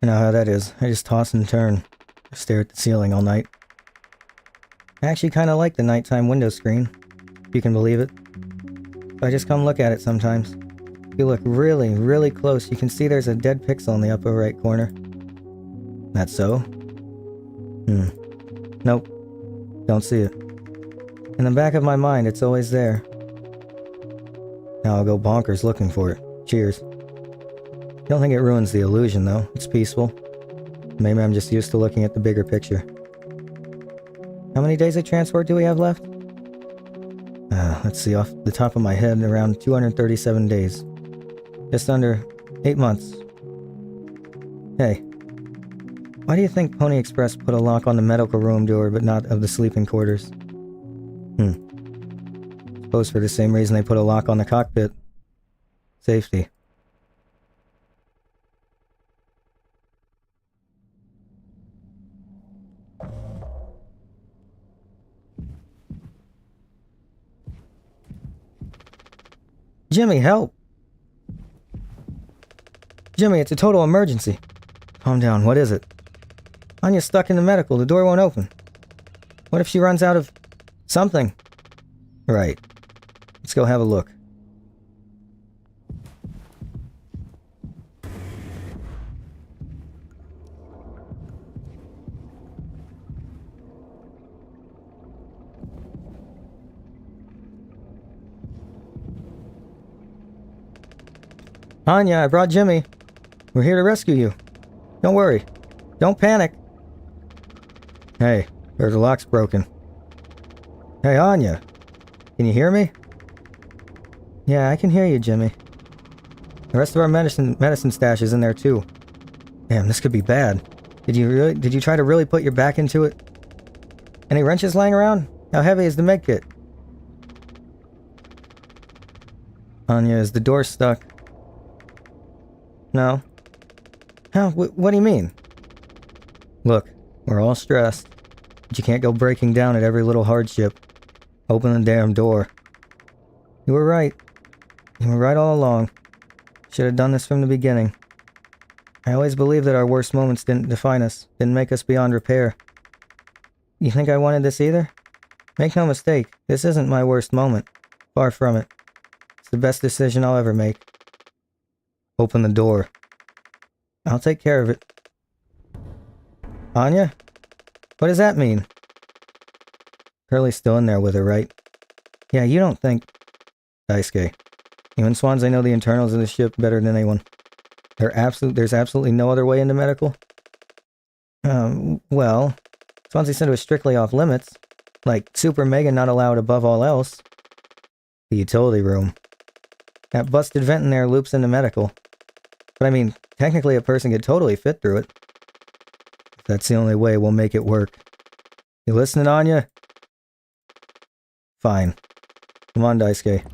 You know how that is. I just toss and turn. I stare at the ceiling all night. I actually kinda like the nighttime window screen, if you can believe it. So I just come look at it sometimes. If you look really, really close, you can see there's a dead pixel in the upper right corner. That so? Nope. Don't see it. In the back of my mind, it's always there. Now I'll go bonkers looking for it. Cheers. Don't think it ruins the illusion, though. It's peaceful. Maybe I'm just used to looking at the bigger picture. How many days of transport do we have left? Let's see, off the top of my head, around 237 days. Just under 8 months. Hey, why do you think Pony Express put a lock on the medical room door but not of the sleeping quarters? Suppose for the same reason they put a lock on the cockpit. Safety. Jimmy, help! Jimmy, it's a total emergency. Calm down, what is it? Anya's stuck in the medical, the door won't open. What if she runs out of something? Right. Let's go have a look. Anya, I brought Jimmy. We're here to rescue you. Don't worry. Don't panic. Hey, there's a lock's broken. Hey, Anya. Can you hear me? Yeah, I can hear you, Jimmy. The rest of our medicine stash is in there too. Damn, this could be bad. Did you try to really put your back into it? Any wrenches lying around? How heavy is the med kit? Anya, is the door stuck? No. How? What do you mean? Look, we're all stressed, but you can't go breaking down at every little hardship. Open the damn door. You were right. You were right all along. Should have done this from the beginning. I always believed that our worst moments didn't define us, didn't make us beyond repair. You think I wanted this either? Make no mistake, this isn't my worst moment. Far from it. It's the best decision I'll ever make. Open the door. I'll take care of it. Anya? What does that mean? Curly's still in there with her, right? Yeah, you don't think... Daisuke. You and Swansea know the internals of the ship better than anyone. There's absolutely no other way into medical? Well... Swansea said it was strictly off limits. Like, super mega not allowed above all else. The utility room. That busted vent in there loops into medical. But I mean, technically a person could totally fit through it. If that's the only way, we'll make it work. You listening, Anya? Fine. Come on, Daisuke.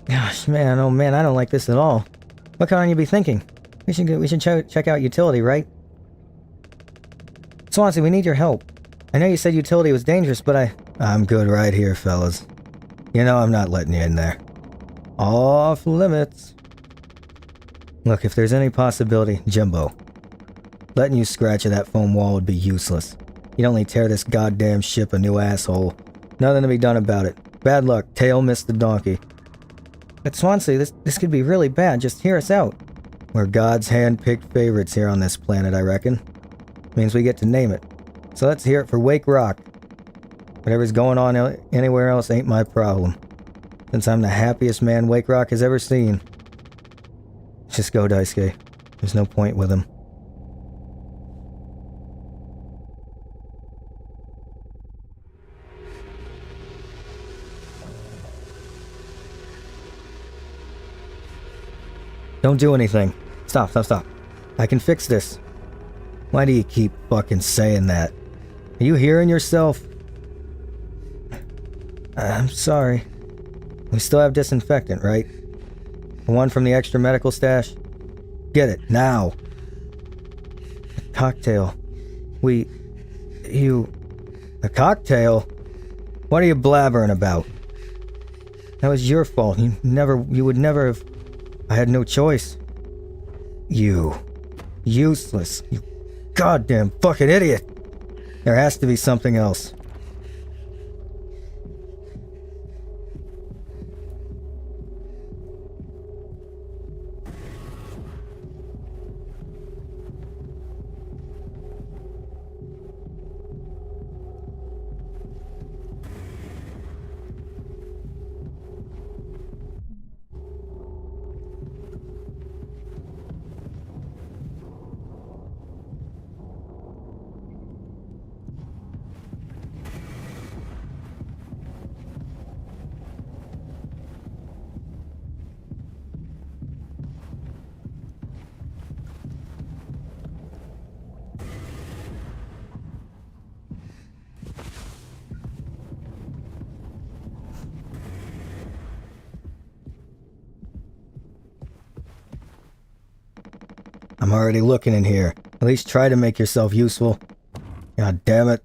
Gosh, man, oh man, I don't like this at all. What can you be thinking? We should check out utility, right? Swansea, we need your help. I know you said utility was dangerous, but I'm good right here, fellas. You know I'm not letting you in there. Off limits. Look, if there's any possibility, Jimbo, letting you scratch at that foam wall would be useless. You'd only tear this goddamn ship a new asshole. Nothing to be done about it. Bad luck, tail missed the donkey. But Swansea, this could be really bad. Just hear us out. We're God's hand-picked favorites here on this planet, I reckon. Means we get to name it. So let's hear it for Wake Rock. Whatever's going on anywhere else ain't my problem. Since I'm the happiest man Wake Rock has ever seen. Just go, Daisuke. There's no point with him. Don't do anything. Stop. I can fix this. Why do you keep fucking saying that? Are you hearing yourself? I'm sorry. We still have disinfectant, right? The one from the extra medical stash? Get it, now! A cocktail. A cocktail? What are you blabbering about? That was your fault. You would never have... I had no choice. You. Useless. You goddamn fucking idiot. There has to be something else. I'm already looking in here. At least try to make yourself useful. God damn it.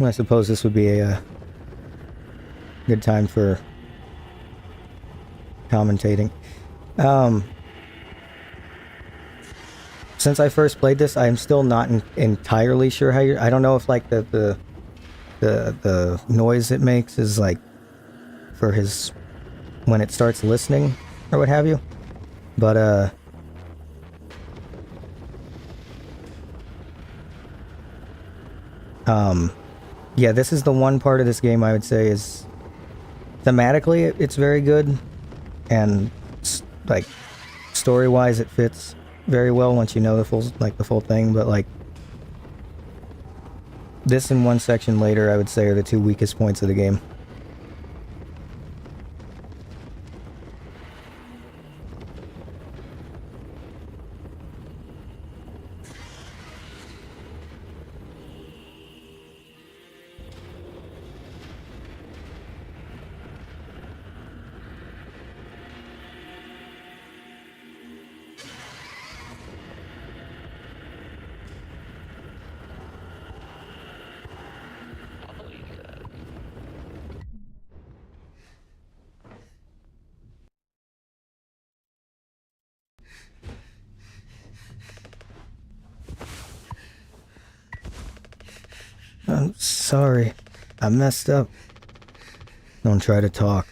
I suppose this would be a good time for commentating. Since I first played this, I'm still not entirely sure how I don't know if like the noise it makes is like for his when it starts listening or what have you. But yeah, this is the one part of this game I would say is thematically it's very good, and like story-wise it fits very well once you know the full thing. But like this and one section later, I would say are the two weakest points of the game. I'm sorry. I messed up. Don't try to talk.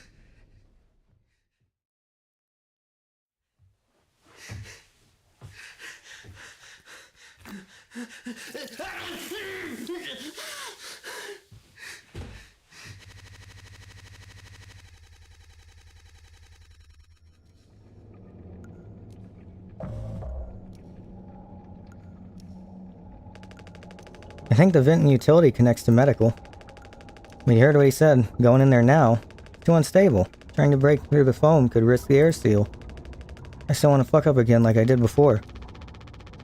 I think the vent and utility connects to medical. We heard what he said. Going in there now. Too unstable. Trying to break through the foam could risk the air seal. I still want to fuck up again like I did before.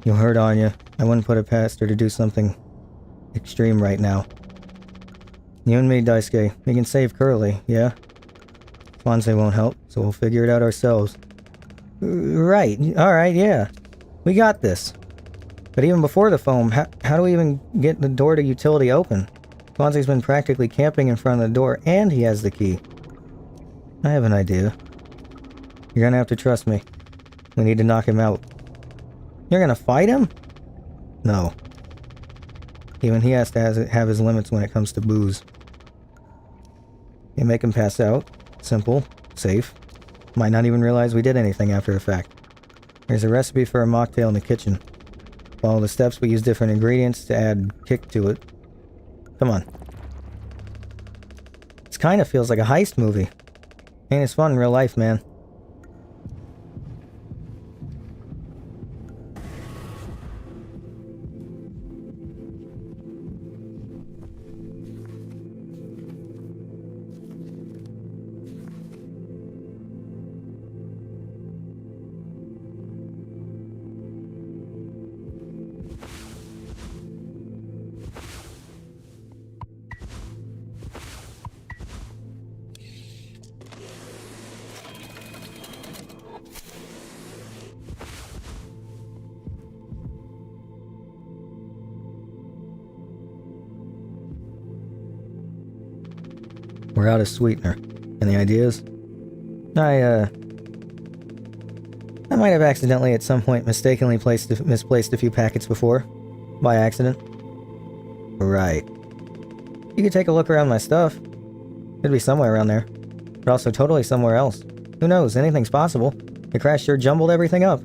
You heard Anya. I wouldn't put it past her to do something extreme right now. You and me, Daisuke. We can save Curly, yeah? Swansea won't help, so we'll figure it out ourselves. Right. Alright, yeah. We got this. But even before the foam, how do we even get the door to utility open? Swansea's been practically camping in front of the door, and he has the key. I have an idea. You're gonna have to trust me. We need to knock him out. You're gonna fight him? No. Even he has to have his limits when it comes to booze. You make him pass out. Simple. Safe. Might not even realize we did anything after the fact. There's a recipe for a mocktail in the kitchen. Follow the steps, but use different ingredients to add kick to it. Come on. This kind of feels like a heist movie. Ain't as fun in real life, man. We're out of sweetener. Any ideas? I might have accidentally at some point mistakenly misplaced a few packets before. By accident. Right. You could take a look around my stuff. Could be somewhere around there. But also totally somewhere else. Who knows? Anything's possible. The crash sure jumbled everything up.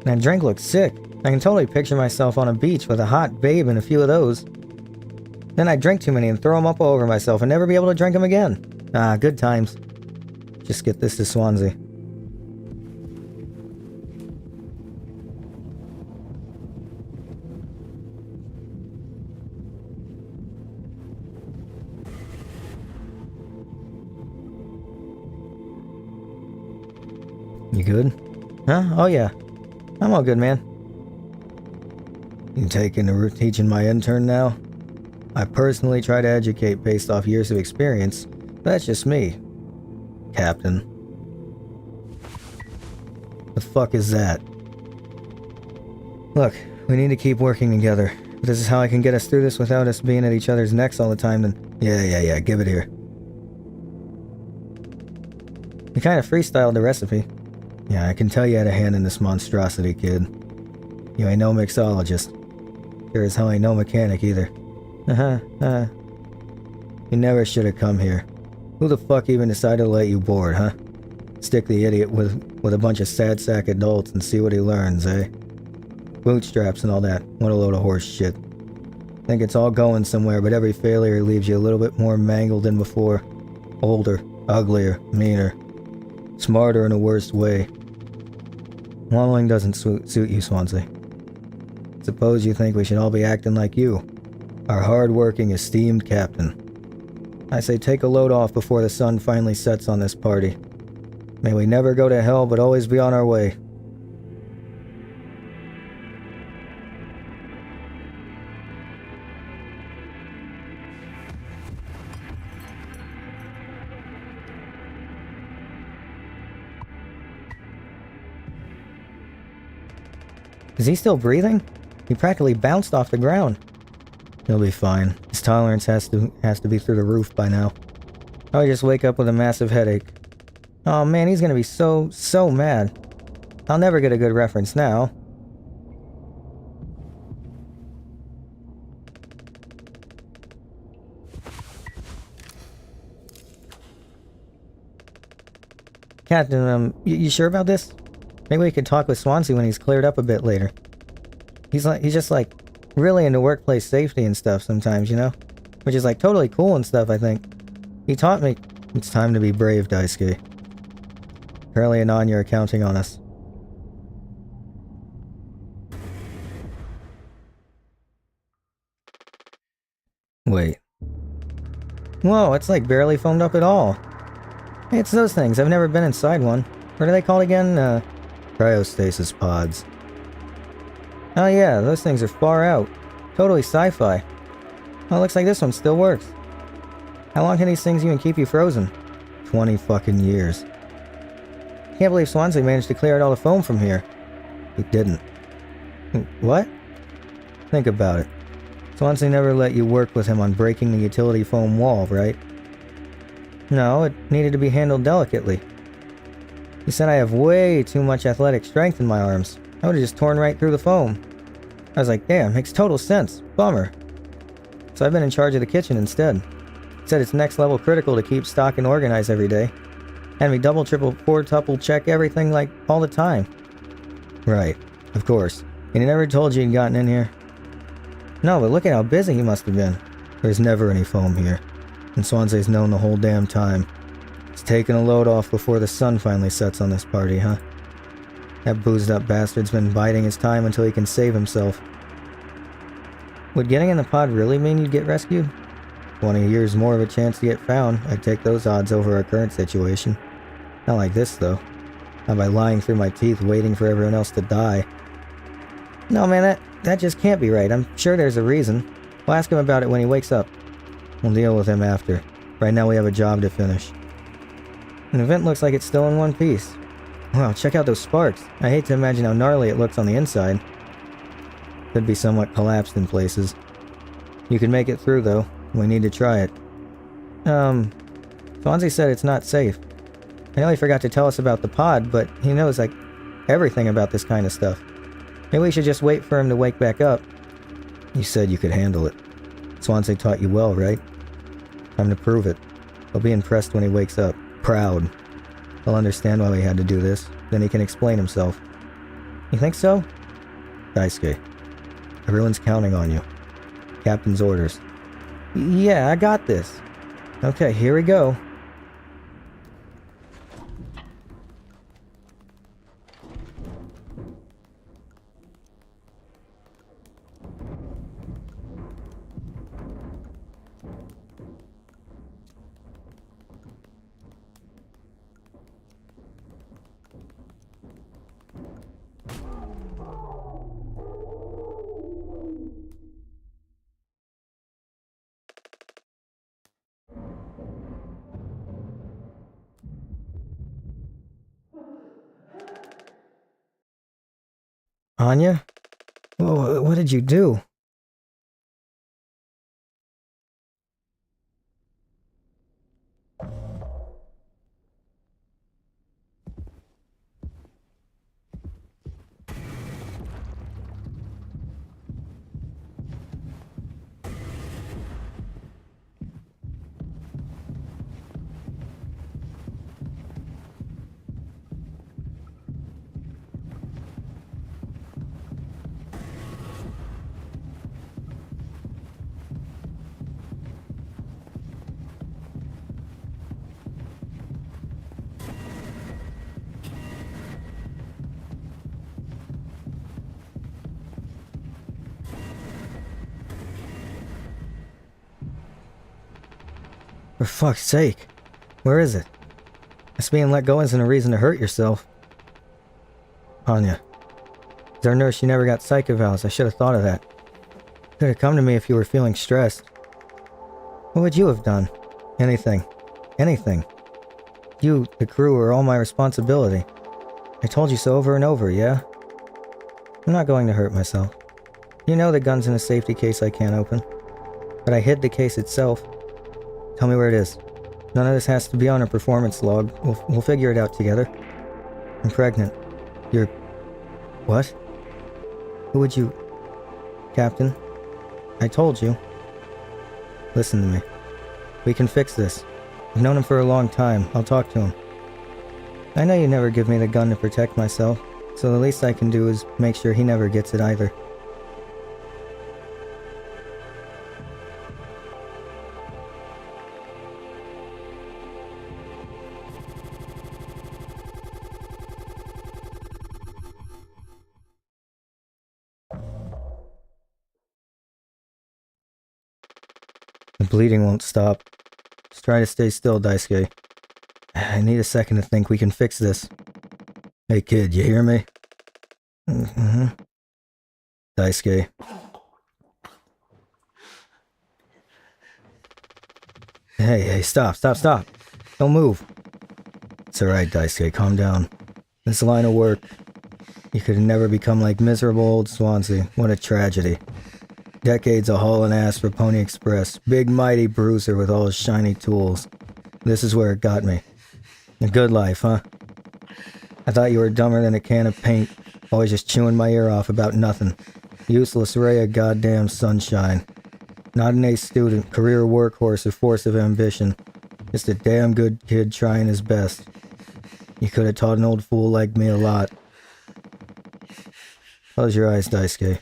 That drink looks sick. I can totally picture myself on a beach with a hot babe and a few of those. Then I'd drink too many and throw them up all over myself and never be able to drink them again. Ah, good times. Just get this to Swansea. You good? Huh? Oh yeah. I'm all good, man. You teaching my intern now? I personally try to educate based off years of experience, but that's just me. Captain. The fuck is that? Look, we need to keep working together. If this is how I can get us through this without us being at each other's necks all the time, then yeah, give it here. You kind of freestyled the recipe. Yeah, I can tell you had a hand in this monstrosity, kid. You ain't no mixologist. Sure as hell ain't no mechanic either. You never should have come here. Who the fuck even decided to let you board, huh? Stick the idiot with a bunch of sad sack adults and see what he learns, eh? Bootstraps and all that. What a load of horse shit. Think it's all going somewhere, but every failure leaves you a little bit more mangled than before. Older, uglier, meaner. Smarter in a worse way. Wallowing doesn't suit you, Swansea. Suppose you think we should all be acting like you, our hard-working, esteemed captain. I say take a load off before the sun finally sets on this party. May we never go to hell, but always be on our way. Is he still breathing? He practically bounced off the ground. He'll be fine. His tolerance has to be through the roof by now. I'll just wake up with a massive headache. Oh man, he's gonna be so mad. I'll never get a good reference now. Captain, you sure about this? Maybe we could talk with Swansea when he's cleared up a bit later. He's just like really into workplace safety and stuff sometimes, you know? Which is like totally cool and stuff, I think. He taught me it's time to be brave, Daisuke. Curly and Anya are counting on us. Wait. Whoa, it's like barely foamed up at all. Hey, it's those things. I've never been inside one. What are they called again? Cryostasis pods. Oh yeah, those things are far out. Totally sci-fi. Oh, it looks like this one still works. How long can these things even keep you frozen? 20 fucking years. Can't believe Swansea managed to clear out all the foam from here. He didn't. What? Think about it. Swansea never let you work with him on breaking the utility foam wall, right? No, it needed to be handled delicately. He said I have way too much athletic strength in my arms. I would have just torn right through the foam. I was like, damn, makes total sense. Bummer. So I've been in charge of the kitchen instead. He said it's next level critical to keep stock and organize every day. Had me double, triple, quadruple check everything like all the time. Right, of course. And he never told you he'd gotten in here? No, but look at how busy he must have been. There's never any foam here. And Swansea's known the whole damn time. He's taking a load off before the sun finally sets on this party, huh? That boozed up bastard's been biding his time until he can save himself. Would getting in the pod really mean you'd get rescued? 20 years more of a chance to get found. I'd take those odds over our current situation. Not like this, though. Not by lying through my teeth waiting for everyone else to die. No, man, that just can't be right. I'm sure there's a reason. We'll ask him about it when he wakes up. We'll deal with him after. Right now we have a job to finish. An event looks like it's still in one piece. Wow, check out those sparks. I hate to imagine how gnarly it looks on the inside. Could be somewhat collapsed in places. You can make it through, though. We need to try it. Fonzie said it's not safe. I know he forgot to tell us about the pod, but he knows, like, everything about this kind of stuff. Maybe we should just wait for him to wake back up. You said you could handle it. Swansea taught you well, right? Time to prove it. He'll be impressed when he wakes up. Proud. He'll understand why we had to do this. Then he can explain himself. You think so? Daisuke. Everyone's counting on you. Captain's orders. Yeah, I got this. Okay, here we go. Anya? Whoa, what did you do? For fuck's sake. Where is it? This being let go isn't a reason to hurt yourself. Anya. As our nurse, you never got psych evals. I should have thought of that. You could have come to me if you were feeling stressed. What would you have done? Anything. Anything. You, the crew, are all my responsibility. I told you so over and over, yeah? I'm not going to hurt myself. You know the gun's in a safety case I can't open. But I hid the case itself. Tell me where it is. None of this has to be on a performance log. We'll figure it out together. I'm pregnant. You're... What? Who would you... Captain? I told you. Listen to me. We can fix this. I've known him for a long time. I'll talk to him. I know you never give me the gun to protect myself, so the least I can do is make sure he never gets it either. The bleeding won't stop. Just try to stay still, Daisuke. I need a second to think. We can fix this. Hey kid, you hear me? Mm-hmm. Daisuke. Hey, stop. Don't move. It's alright, Daisuke, calm down. This line of work. You could never become like miserable old Swansea. What a tragedy. Decades of hauling ass for Pony Express. Big mighty bruiser with all his shiny tools. This is where it got me. A good life, huh? I thought you were dumber than a can of paint. Always just chewing my ear off about nothing. Useless ray of goddamn sunshine. Not an A student, career workhorse, or force of ambition. Just a damn good kid trying his best. You could have taught an old fool like me a lot. Close your eyes, Daisuke.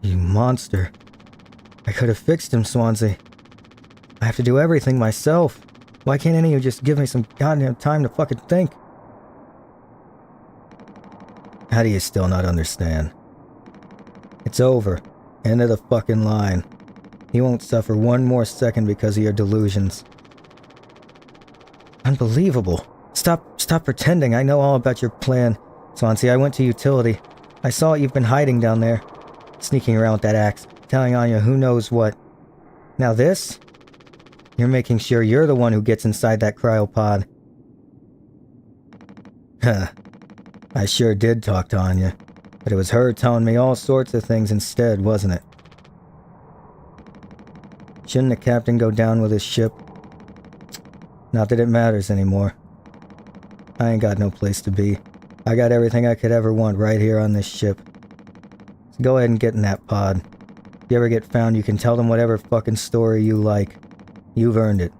You monster. I could have fixed him, Swansea. I have to do everything myself. Why can't any of you just give me some goddamn time to fucking think? How do you still not understand? It's over. End of the fucking line. You won't suffer one more second because of your delusions. Unbelievable. Stop pretending. I know all about your plan. Swansea, I went to utility. I saw what you've been hiding down there. Sneaking around with that axe, telling Anya who knows what. Now this? You're making sure you're the one who gets inside that cryopod. Huh. I sure did talk to Anya, but it was her telling me all sorts of things instead, wasn't it? Shouldn't the captain go down with his ship? Not that it matters anymore. I ain't got no place to be. I got everything I could ever want right here on this ship. So go ahead and get in that pod. If you ever get found, you can tell them whatever fucking story you like. You've earned it.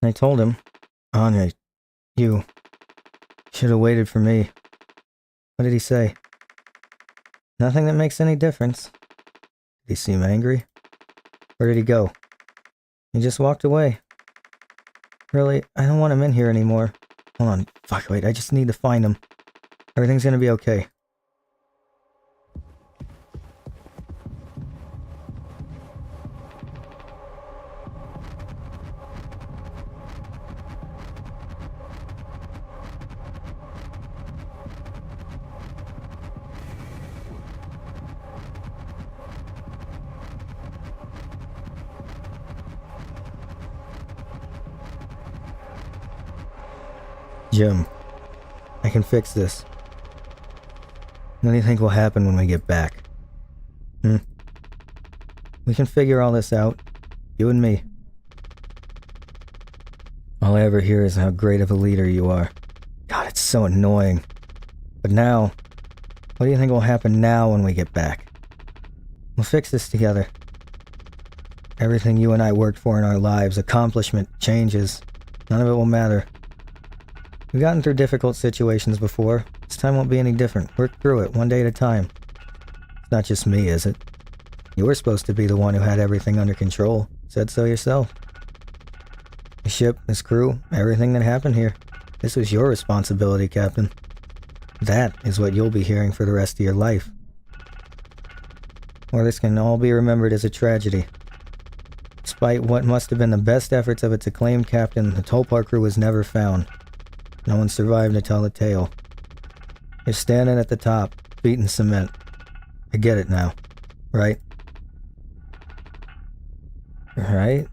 And I told him, Andre, you should have waited for me. What did he say? Nothing that makes any difference. Did he seem angry? Where did he go? He just walked away. Really, I don't want him in here anymore. Hold on. Fuck, wait, I just need to find him. Everything's gonna be okay. Jim, I can fix this. What do you think will happen when we get back? We can figure all this out. You and me. All I ever hear is how great of a leader you are. God, it's so annoying. But now, what do you think will happen now when we get back? We'll fix this together. Everything you and I worked for in our lives, accomplishment, changes, none of it will matter. We've gotten through difficult situations before. This time won't be any different. Work through it, one day at a time. It's not just me, is it? You were supposed to be the one who had everything under control. Said so yourself. The ship, this crew, everything that happened here. This was your responsibility, Captain. That is what you'll be hearing for the rest of your life. Or this can all be remembered as a tragedy. Despite what must have been the best efforts of its acclaimed captain, the Tolpar crew was never found. No one survived to tell the tale. You're standing at the top, feet in cement. I get it now, right? Right?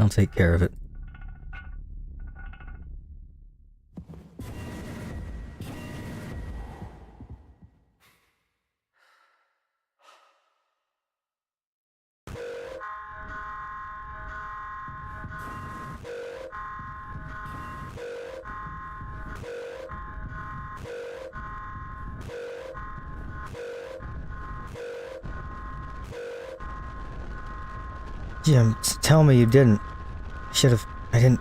I'll take care of it. Jim, tell me you didn't. I didn't.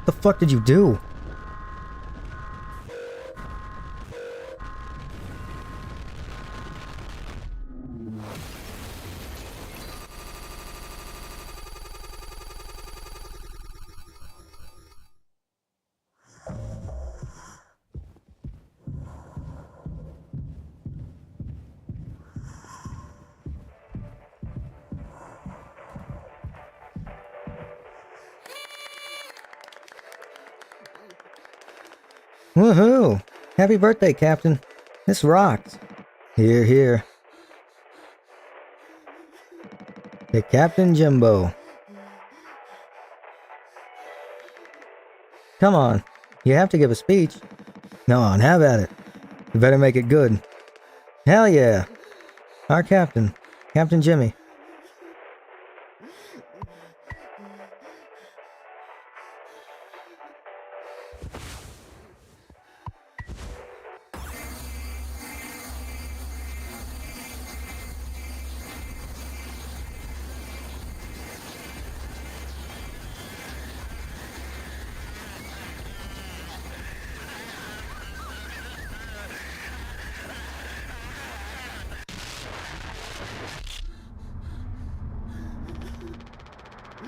The fuck did you do? Woohoo! Happy birthday, Captain. This rocks. Here, here. To Captain Jimbo. Come on. You have to give a speech. Go on, have at it. You better make it good. Hell yeah. Our captain. Captain Jimmy.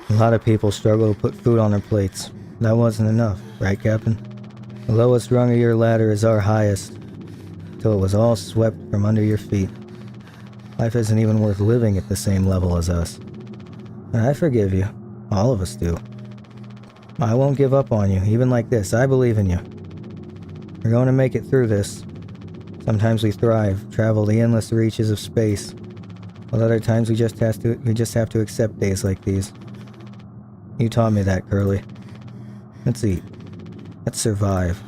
A lot of people struggle to put food on their plates. That wasn't enough, right, Captain? The lowest rung of your ladder is our highest, till it was all swept from under your feet. Life isn't even worth living at the same level as us. And I forgive you. All of us do. I won't give up on you, even like this. I believe in you. We're going to make it through this. Sometimes we thrive, travel the endless reaches of space. While other times we just have to accept days like these. You taught me that, Curly. Let's eat. Let's survive.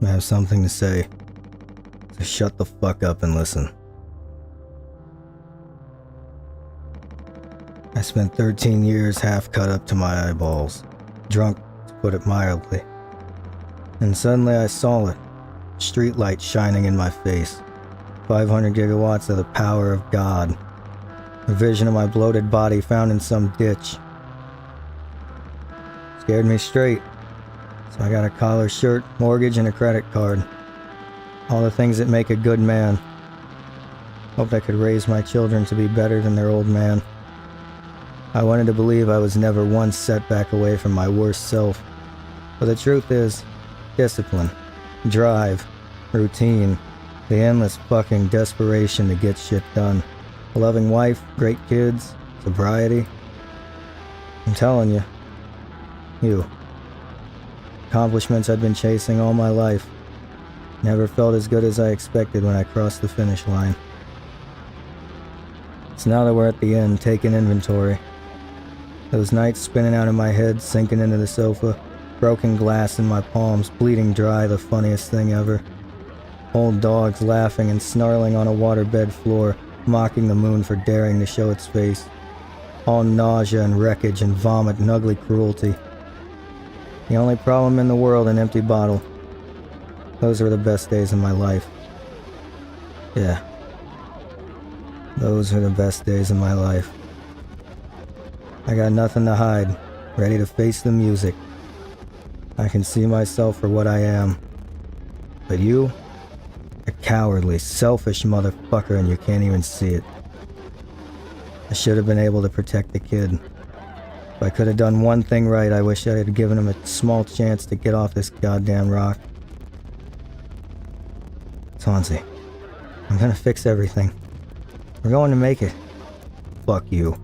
I have something to say. So shut the fuck up and listen. I spent 13 years half cut up to my eyeballs, drunk, to put it mildly. And suddenly I saw it, street light shining in my face, 500 gigawatts of the power of God, a vision of my bloated body found in some ditch. Scared me straight, so I got a collar shirt, mortgage, and a credit card. All the things that make a good man. Hoped I could raise my children to be better than their old man. I wanted to believe I was never one setback away from my worst self. But the truth is, discipline, drive, routine, the endless fucking desperation to get shit done. A loving wife, great kids, sobriety. I'm telling you. Accomplishments I'd been chasing all my life. Never felt as good as I expected when I crossed the finish line. So now that we're at the end, taking inventory. Those nights spinning out in my head, sinking into the sofa, broken glass in my palms, bleeding dry, the funniest thing ever. Old dogs laughing and snarling on a waterbed floor, mocking the moon for daring to show its face. All nausea and wreckage and vomit and ugly cruelty. The only problem in the world, an empty bottle. Those were the best days of my life. Yeah. Those are the best days of my life. I got nothing to hide, ready to face the music. I can see myself for what I am. But you? A cowardly, selfish motherfucker, and you can't even see it. I should have been able to protect the kid. If I could have done one thing right, I wish I had given him a small chance to get off this goddamn rock. Swansea, I'm gonna fix everything. We're going to make it. Fuck you.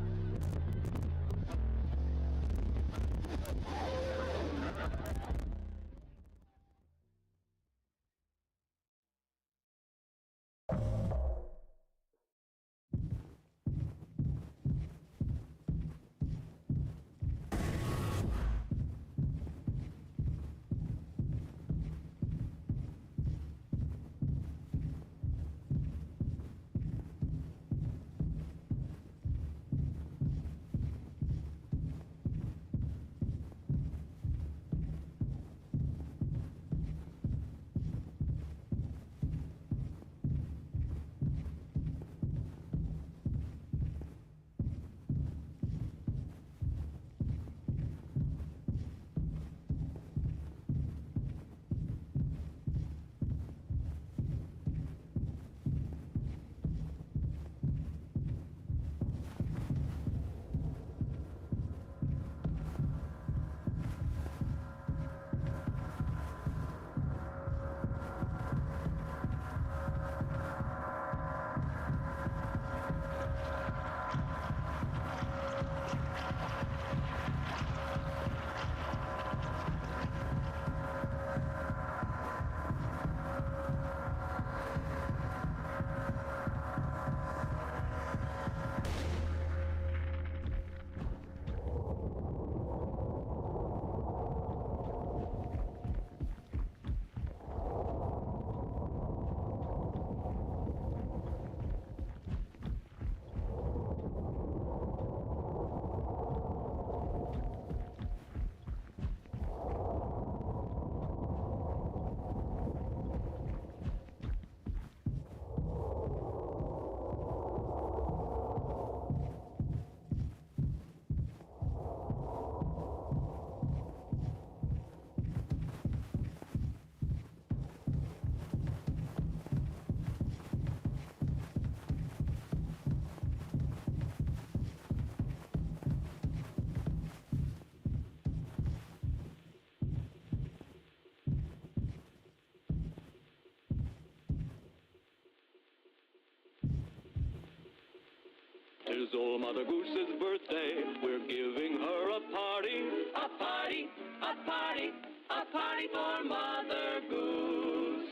Tis old Mother Goose's birthday. We're giving her a party. A party, a party, a party for Mother Goose.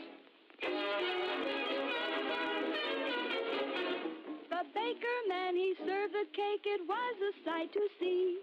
The baker man, he served the cake. It was a sight to see.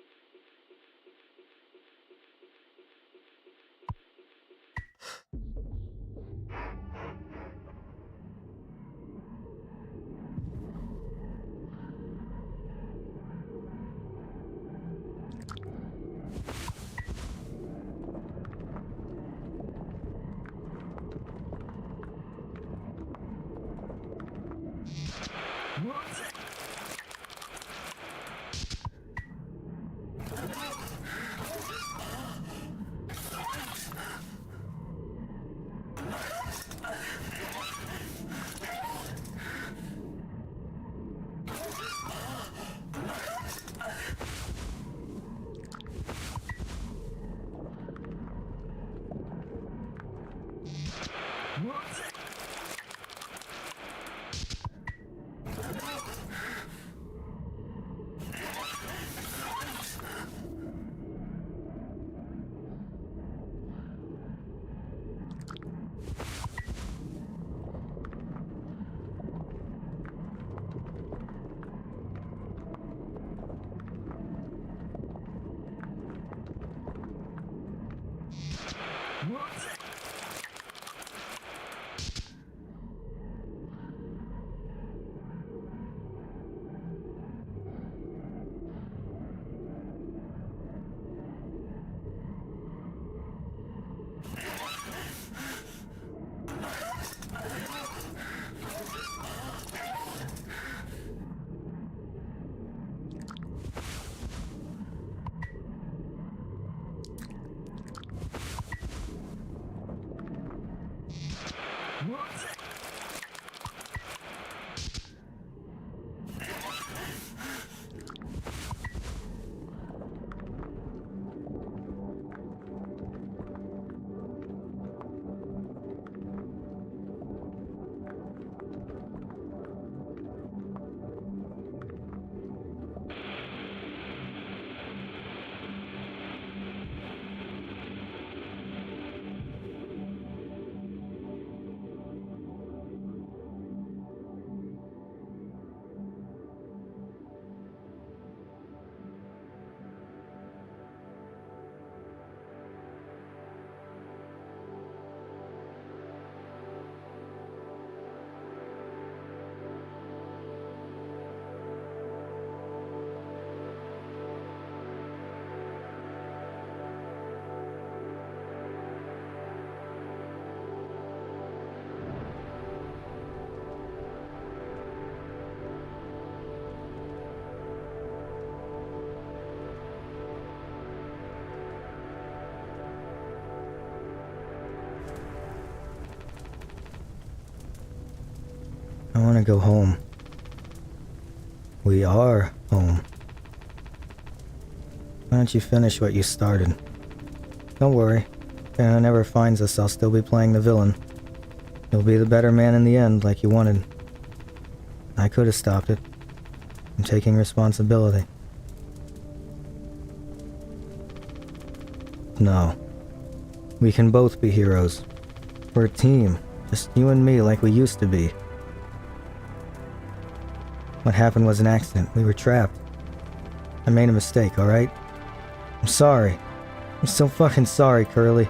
I want to go home. We are home. Why don't you finish what you started? Don't worry. If Anna never finds us, I'll still be playing the villain. You'll be the better man in the end, like you wanted. I could have stopped it. I'm taking responsibility. No. We can both be heroes. We're a team. Just you and me like we used to be. What happened was an accident. We were trapped. I made a mistake, alright? I'm sorry. I'm so fucking sorry, Curly.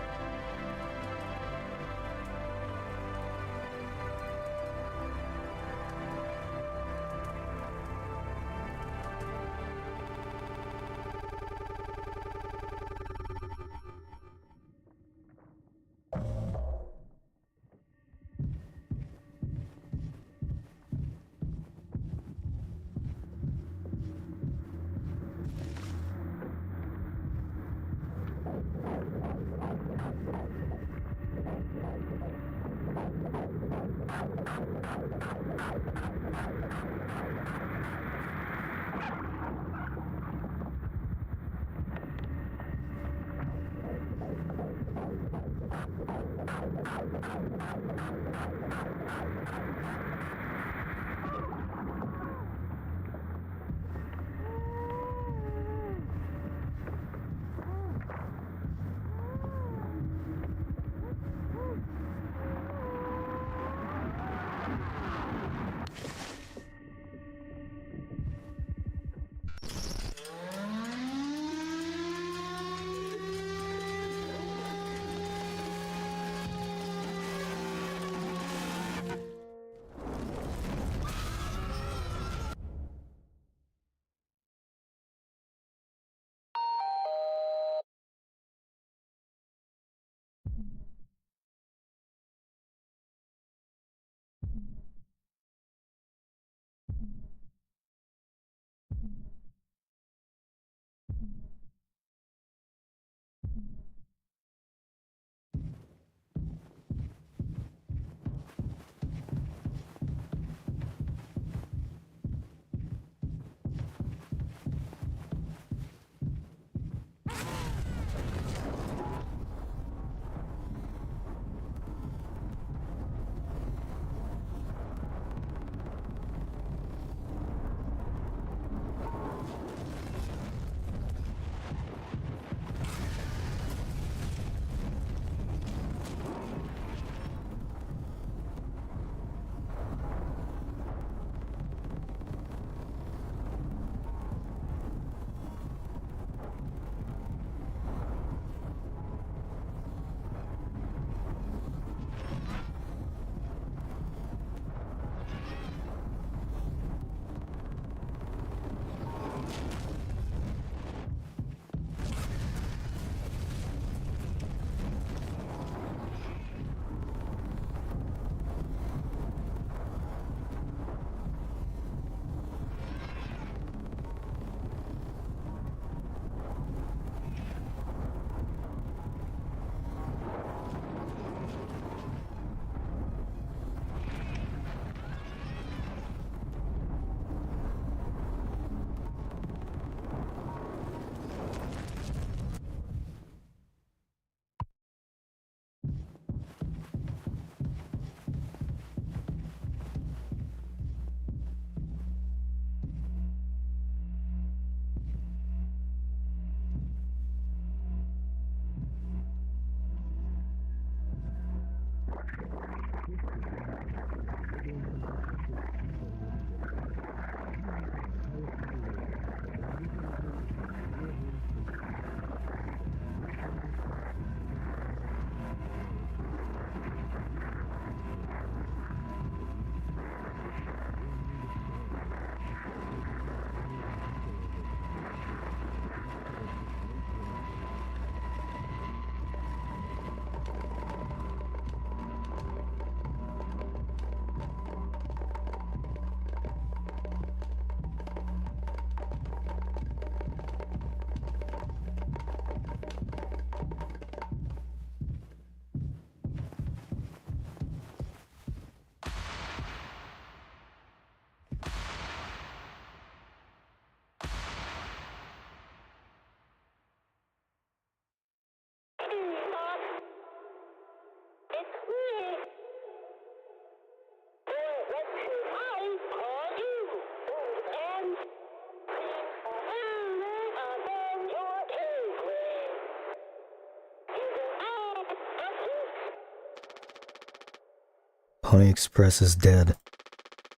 Pony Express is dead.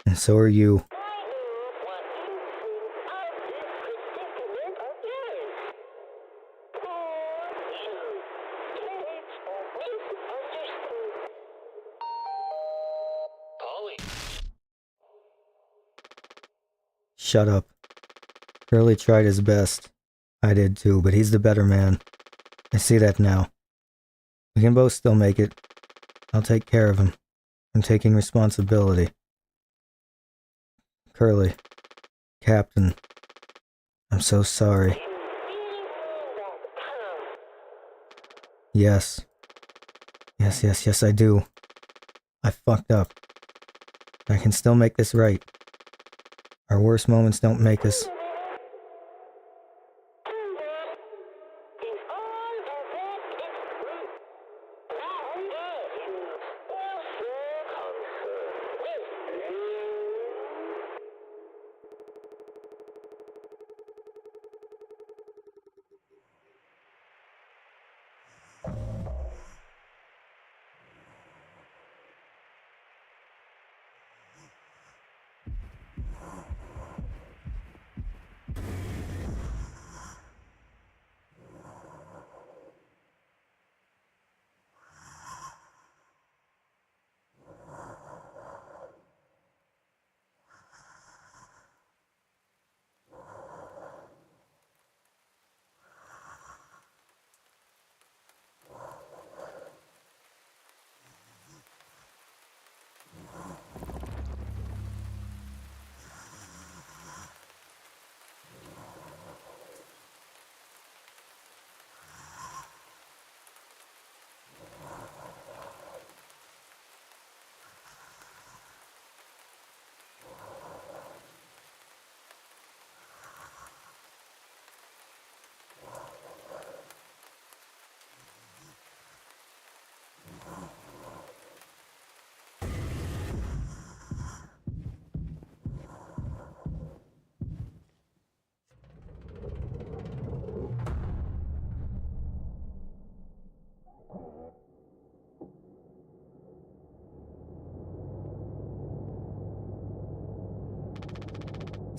And so are you. Shut up. Curly tried his best. I did too, but he's the better man. I see that now. We can both still make it. I'll take care of him. I'm taking responsibility. Curly. Captain. I'm so sorry. Yes. Yes, I do. I fucked up. I can still make this right. Our worst moments don't make us.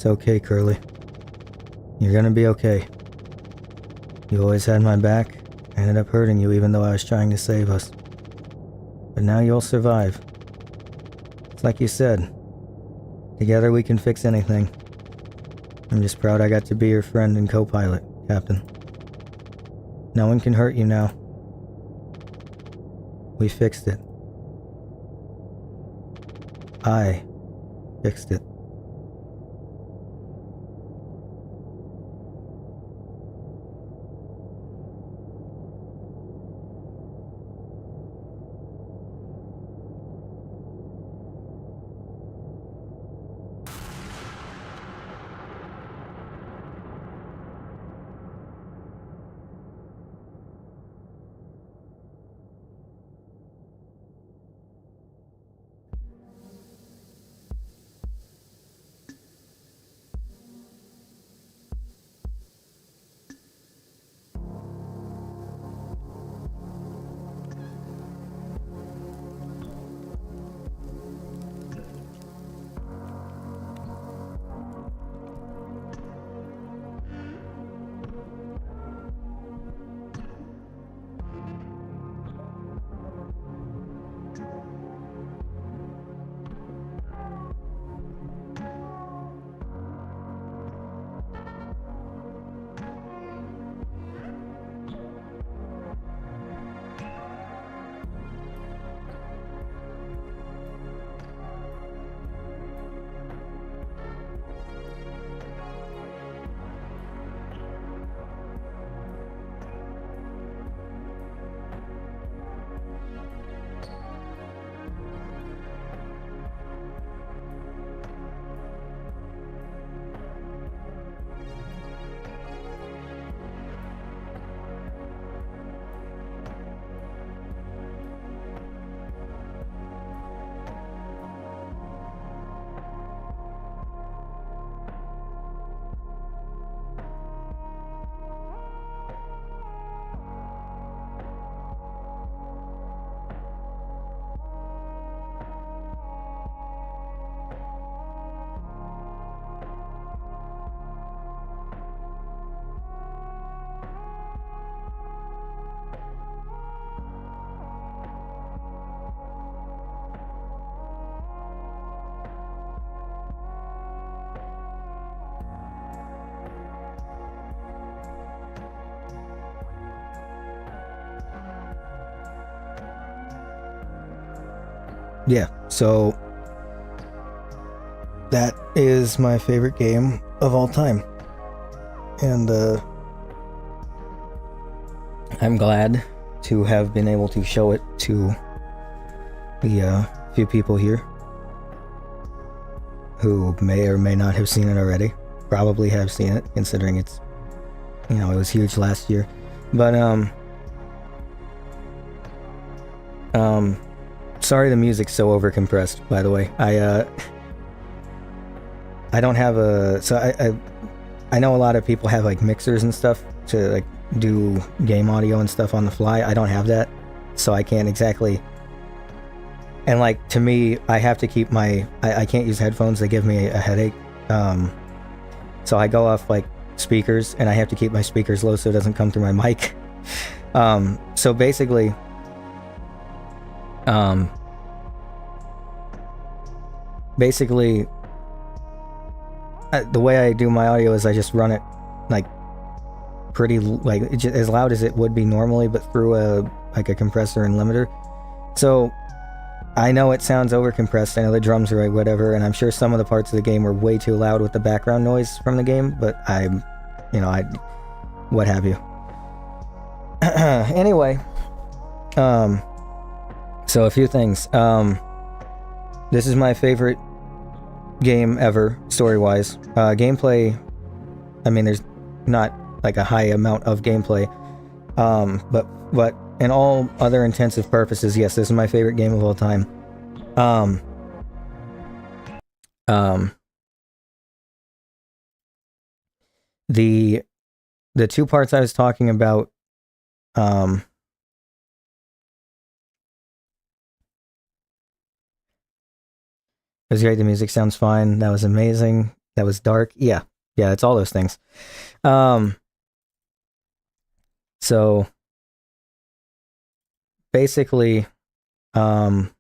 It's okay, Curly. You're gonna be okay. You always had my back. I ended up hurting you even though I was trying to save us. But now you'll survive. It's like you said. Together we can fix anything. I'm just proud I got to be your friend and co-pilot, Captain. No one can hurt you now. We fixed it. I fixed it. yeah, so that is my favorite game of all time. And I'm glad to have been able to show it to the few people here who may or may not have seen it already. Probably have seen it, considering it's, you know, it was huge last year. But sorry the music's so overcompressed, by the way. I don't have a, so I know a lot of people have like mixers and stuff to like do game audio and stuff on the fly. I don't have that, so I can't exactly. And like, to me, I have to keep my, I can't use headphones, they give me a headache. So I go off like speakers, and I have to keep my speakers low so it doesn't come through my mic. So basically, the way I do my audio is I just run it like pretty, like as loud as it would be normally, but through a compressor and limiter. So I know it sounds overcompressed, I know the drums are like whatever, and I'm sure some of the parts of the game were way too loud with the background noise from the game, but what have you. Anyway, so a few things. This is my favorite game ever, story-wise. Gameplay, I mean, there's not like a high amount of gameplay, but in all other intensive purposes, yes, this is my favorite game of all time. The two parts I was talking about, it was great, the music sounds fine, that was amazing, that was dark, yeah, it's all those things. So basically, the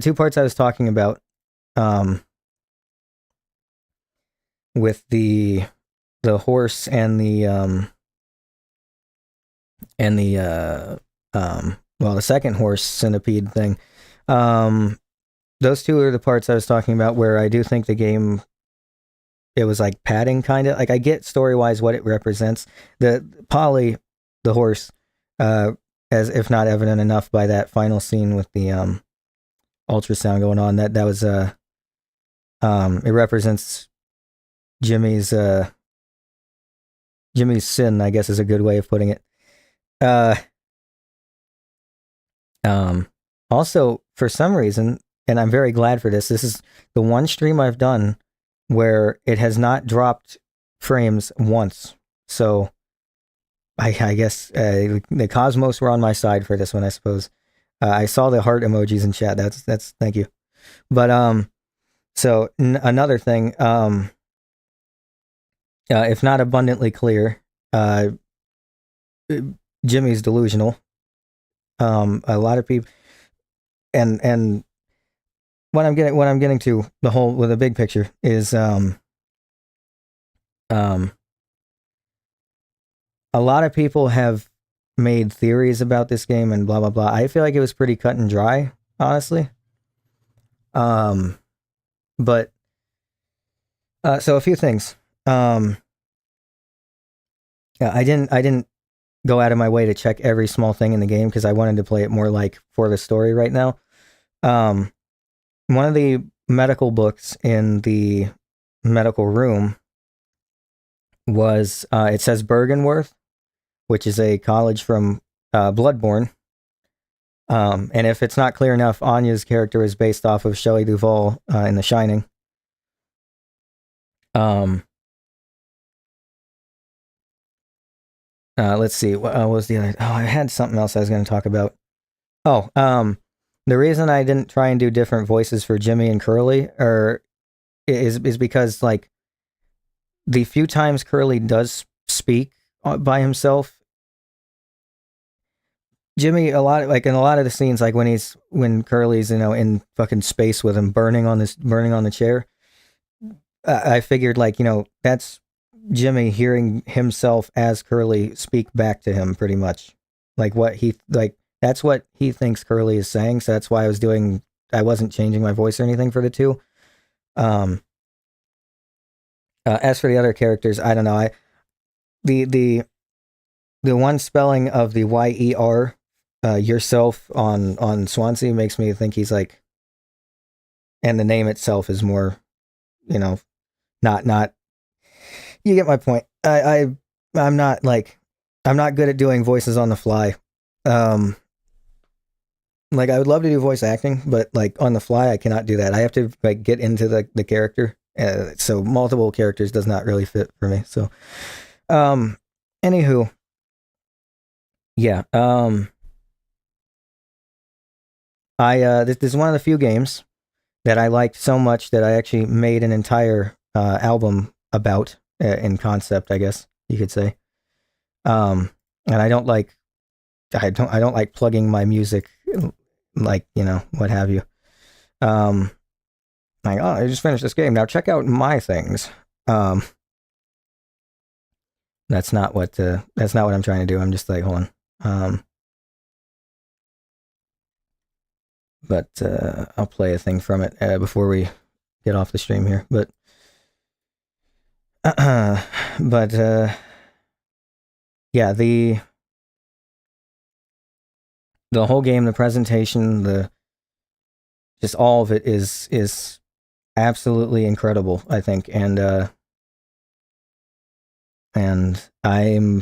two parts I was talking about, with the horse and the the second horse centipede thing, those two are the parts I was talking about where I do think the game, it was like padding, kind of. Like, I get story-wise what it represents. The Polly, the horse, as if not evident enough by that final scene with the ultrasound going on, that was it represents Jimmy's sin, I guess is a good way of putting it. Also, for some reason, and I'm very glad for this is the one stream I've done where it has not dropped frames once. So I guess the Cosmos were on my side for this one, I suppose. I saw the heart emojis in chat. That's thank you. But so another thing, if not abundantly clear, Jimmy's delusional. A lot of people, and what I'm getting to the whole with the big picture is a lot of people have made theories about this game and blah blah blah. I feel like it was pretty cut and dry, honestly. But so a few things. I didn't go out of my way to check every small thing in the game because I wanted to play it more like for the story right now. One of the medical books in the medical room was, it says Bergenworth, which is a college from Bloodborne. And if it's not clear enough, Anya's character is based off of Shelley Duvall in The Shining. Let's see, what was the other? Oh, I had something else I was going to talk about. The reason I didn't try and do different voices for Jimmy and Curly is because, like, the few times Curly does speak by himself, Jimmy, a lot of the scenes, like when Curly's, in fucking space with him burning on the chair, I figured, like, that's Jimmy hearing himself as Curly speak back to him, pretty much. That's what he thinks Curly is saying. So that's why I wasn't changing my voice or anything for the two. As for the other characters, I don't know. The one spelling of the YER, yourself on Swansea makes me think he's like, and the name itself is more, not. You get my point. I'm not good at doing voices on the fly. Like I would love to do voice acting, but like on the fly, I cannot do that. I have to like get into the character. So multiple characters does not really fit for me. So, anywho, yeah. This is one of the few games that I liked so much that I actually made an entire album about in concept, I guess you could say. And I don't like plugging my music, like, what have you. Like, oh, I just finished this game. Now check out my things. That's not what I'm trying to do. I'm just like, hold on. But I'll play a thing from it before we get off the stream here. But yeah, the whole game, the presentation, just all of it is absolutely incredible, I think, and I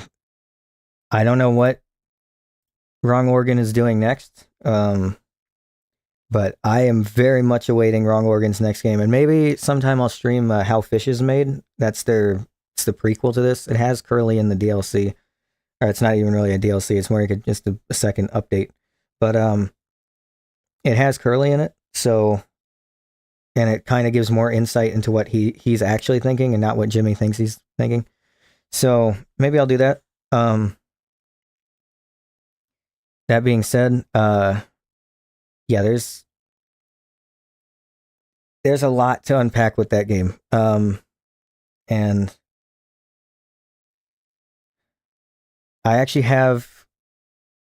don't know what Wrong Organ is doing next, but I am very much awaiting Wrong Organ's next game, and maybe sometime I'll stream How Fish is Made. It's the prequel to this. It has Curly in the DLC, or it's not even really a DLC. It's more like just a second update, but it has Curly in it, so. And it kind of gives more insight into what he's actually thinking and not what Jimmy thinks he's thinking. So maybe I'll do that. That being said, yeah, there's a lot to unpack with that game. And I actually have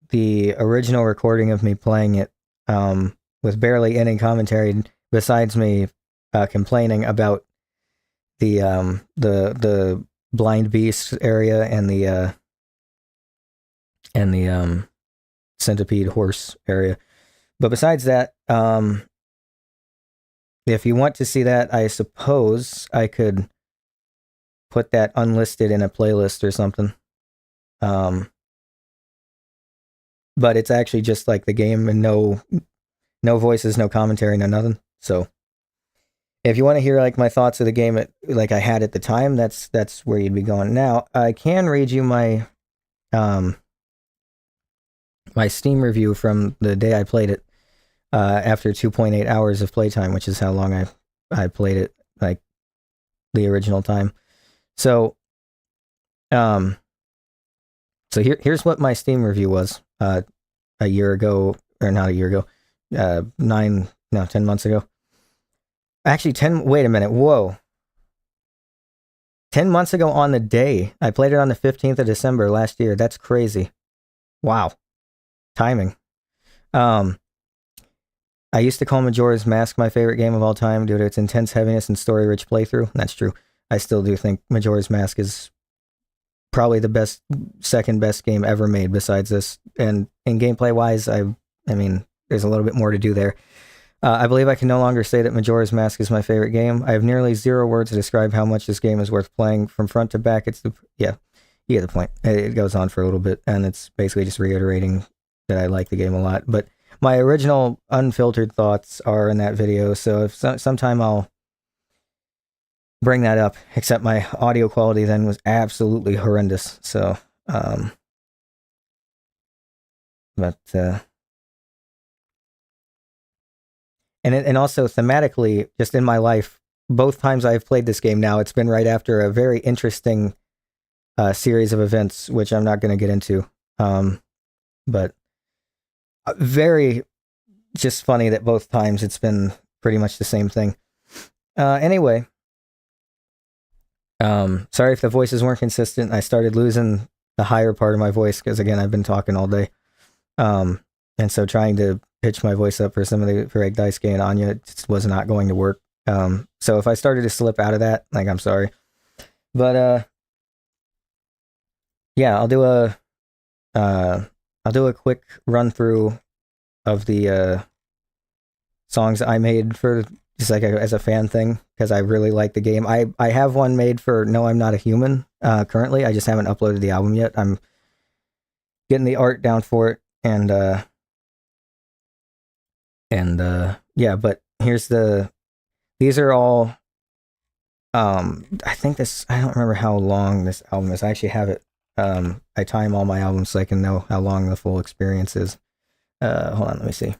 the original recording of me playing it with barely any commentary. Besides me complaining about the blind beast area and the centipede horse area, but besides that, if you want to see that, I suppose I could put that unlisted in a playlist or something. But it's actually just like the game and no voices, no commentary, no nothing. So if you want to hear like my thoughts of the game like I had at the time, that's where you'd be going. Now, I can read you my my Steam review from the day I played it after 2.8 hours of playtime, which is how long I played it, like the original time. So here's what my Steam review was a year ago, or not a year ago, 10 months ago. Actually, wait a minute, whoa. 10 months ago on the day. I played it on the 15th of December last year. That's crazy. Wow. Timing. I used to call Majora's Mask my favorite game of all time due to its intense heaviness and story-rich playthrough. That's true. I still do think Majora's Mask is probably the second best game ever made besides this. And in gameplay-wise, I mean, there's a little bit more to do there. I believe I can no longer say that Majora's Mask is my favorite game. I have nearly zero words to describe how much this game is worth playing from front to back. Yeah, you get the point. It goes on for a little bit, and it's basically just reiterating that I like the game a lot. But my original unfiltered thoughts are in that video, so if sometime I'll bring that up, except my audio quality then was absolutely horrendous. So, And also thematically, just in my life, both times I've played this game now, it's been right after a very interesting series of events, which I'm not going to get into. But very just funny that both times it's been pretty much the same thing. Anyway, Sorry if the voices weren't consistent. I started losing the higher part of my voice because, again, I've been talking all day. And so trying to pitch my voice up for some of the for Egg Daisuke and Anya just was not going to work. So if I started to slip out of that, like, I'm sorry. But yeah, I'll do a quick run through of the songs I made for just like as a fan thing because I really like the game. I have one made for No I'm Not a Human currently. I just haven't uploaded the album yet. I'm getting the art down for it and yeah, but here's these are all I think I don't remember how long this album is. I actually have it. I time all my albums so I can know how long the full experience is. Hold on, let me see.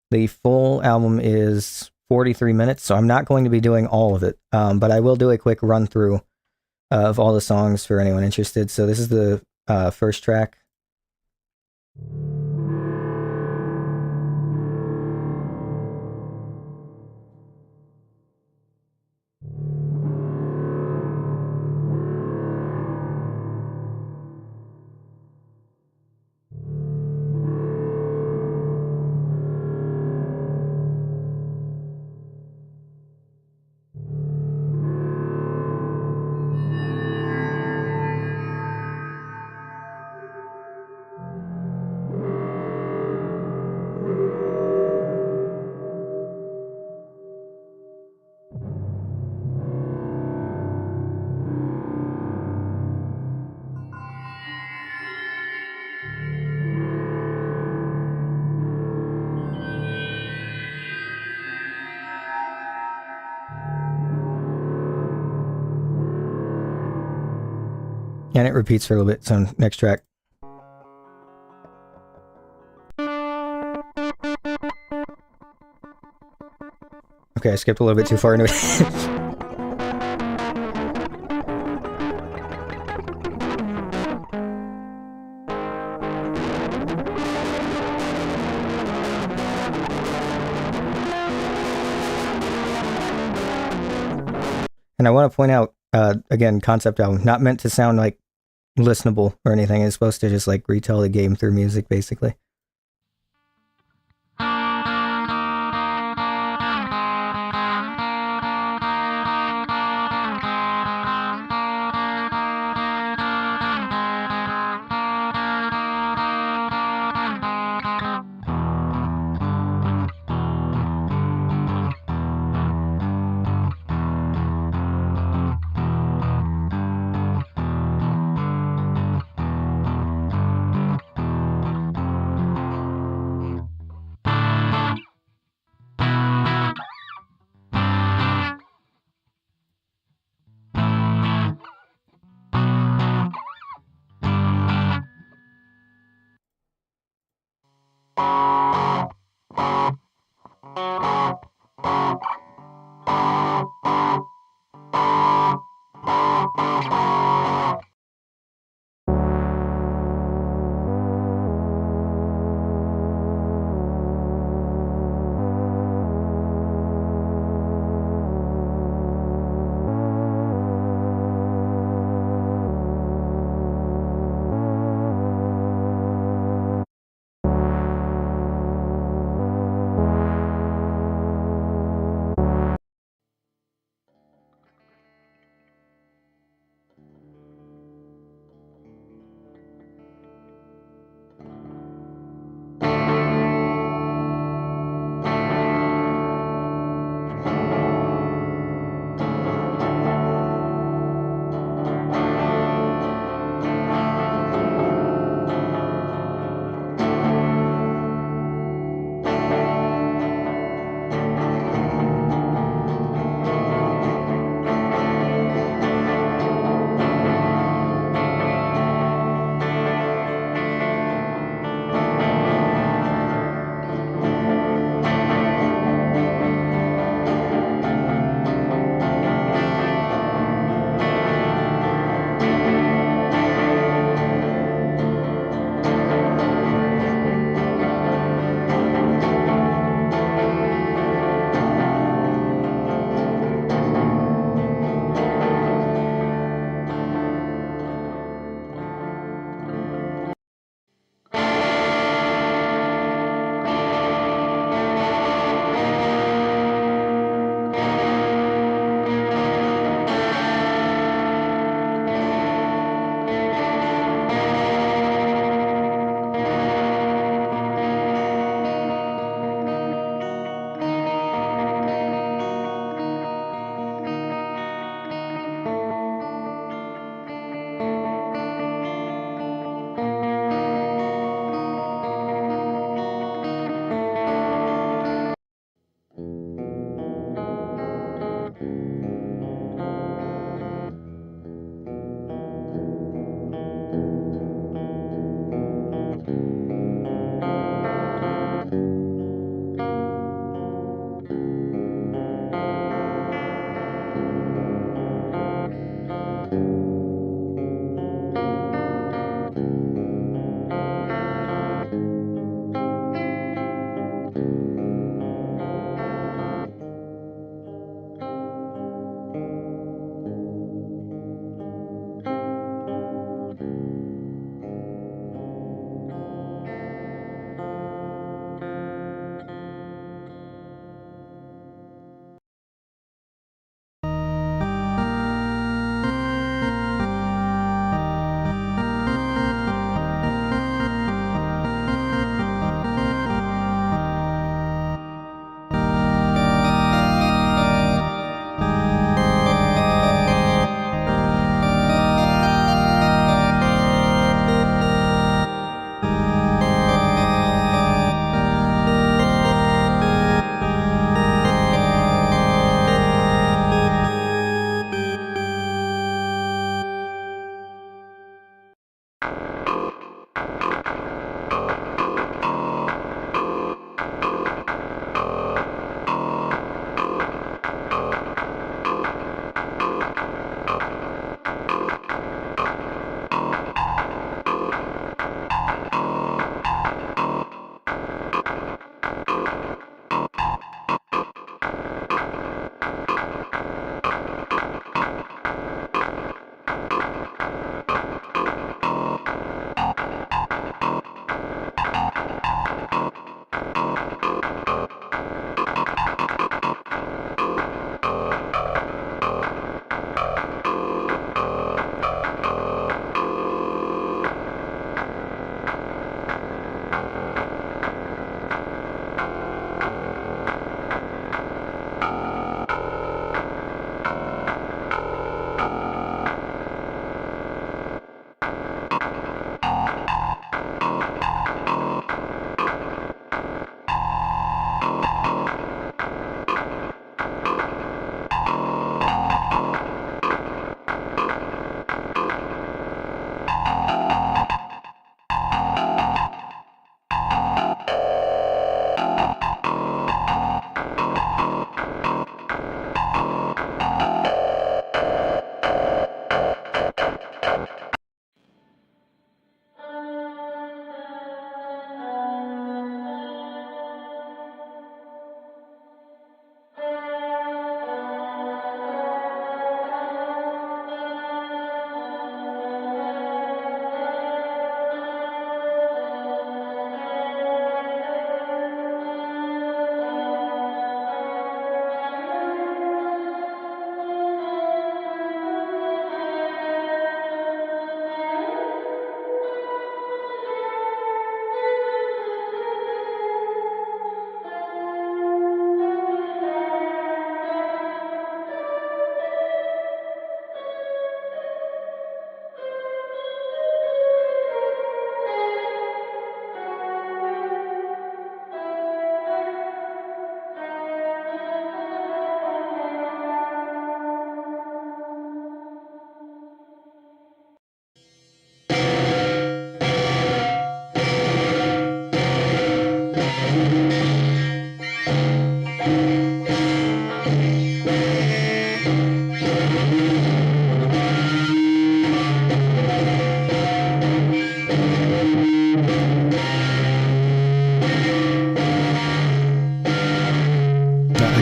The full album is 43 minutes, so I'm not going to be doing all of it, but I will do a quick run through of all the songs for anyone interested. So this is the first track. And it repeats for a little bit. So next track. Okay, I skipped a little bit too far into it. And I want to point out, again, concept album, not meant to sound like listenable or anything. It's supposed to just like retell the game through music, basically.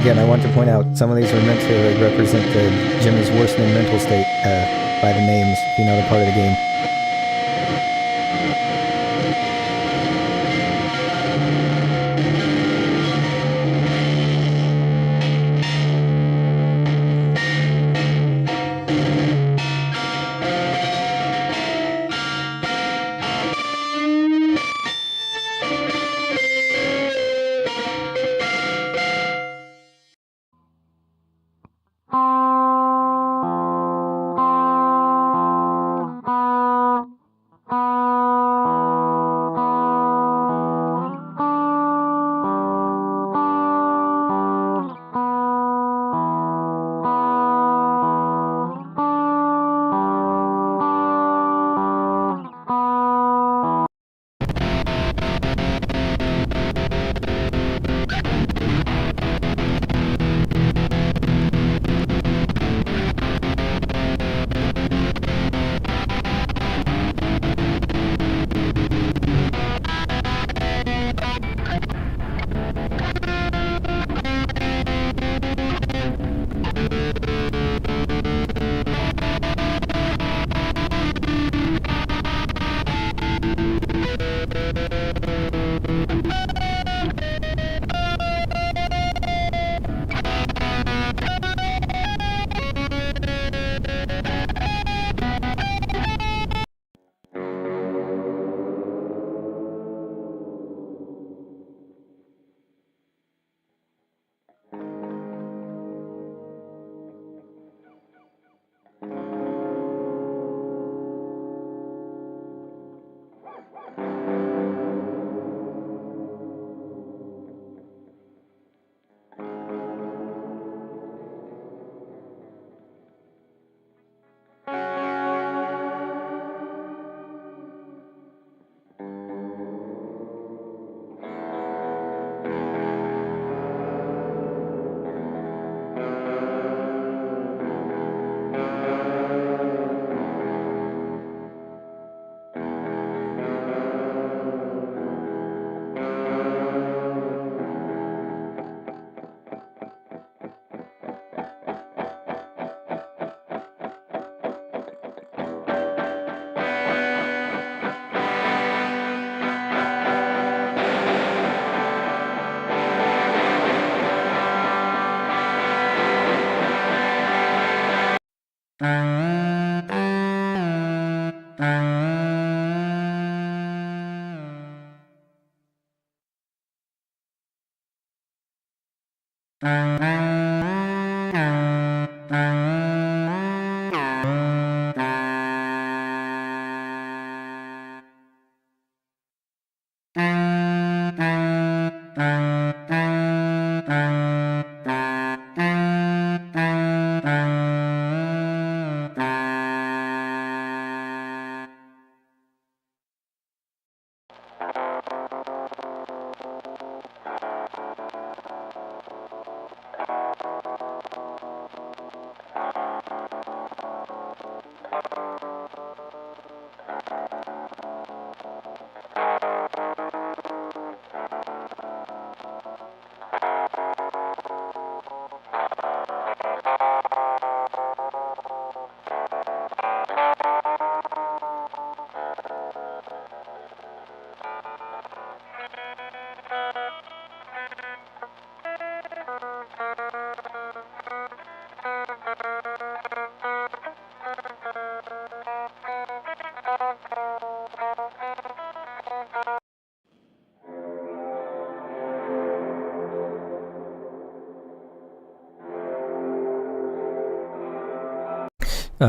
Again, I want to point out some of these are meant to represent Jimmy's worsening mental state by the names, if you know the part of the game.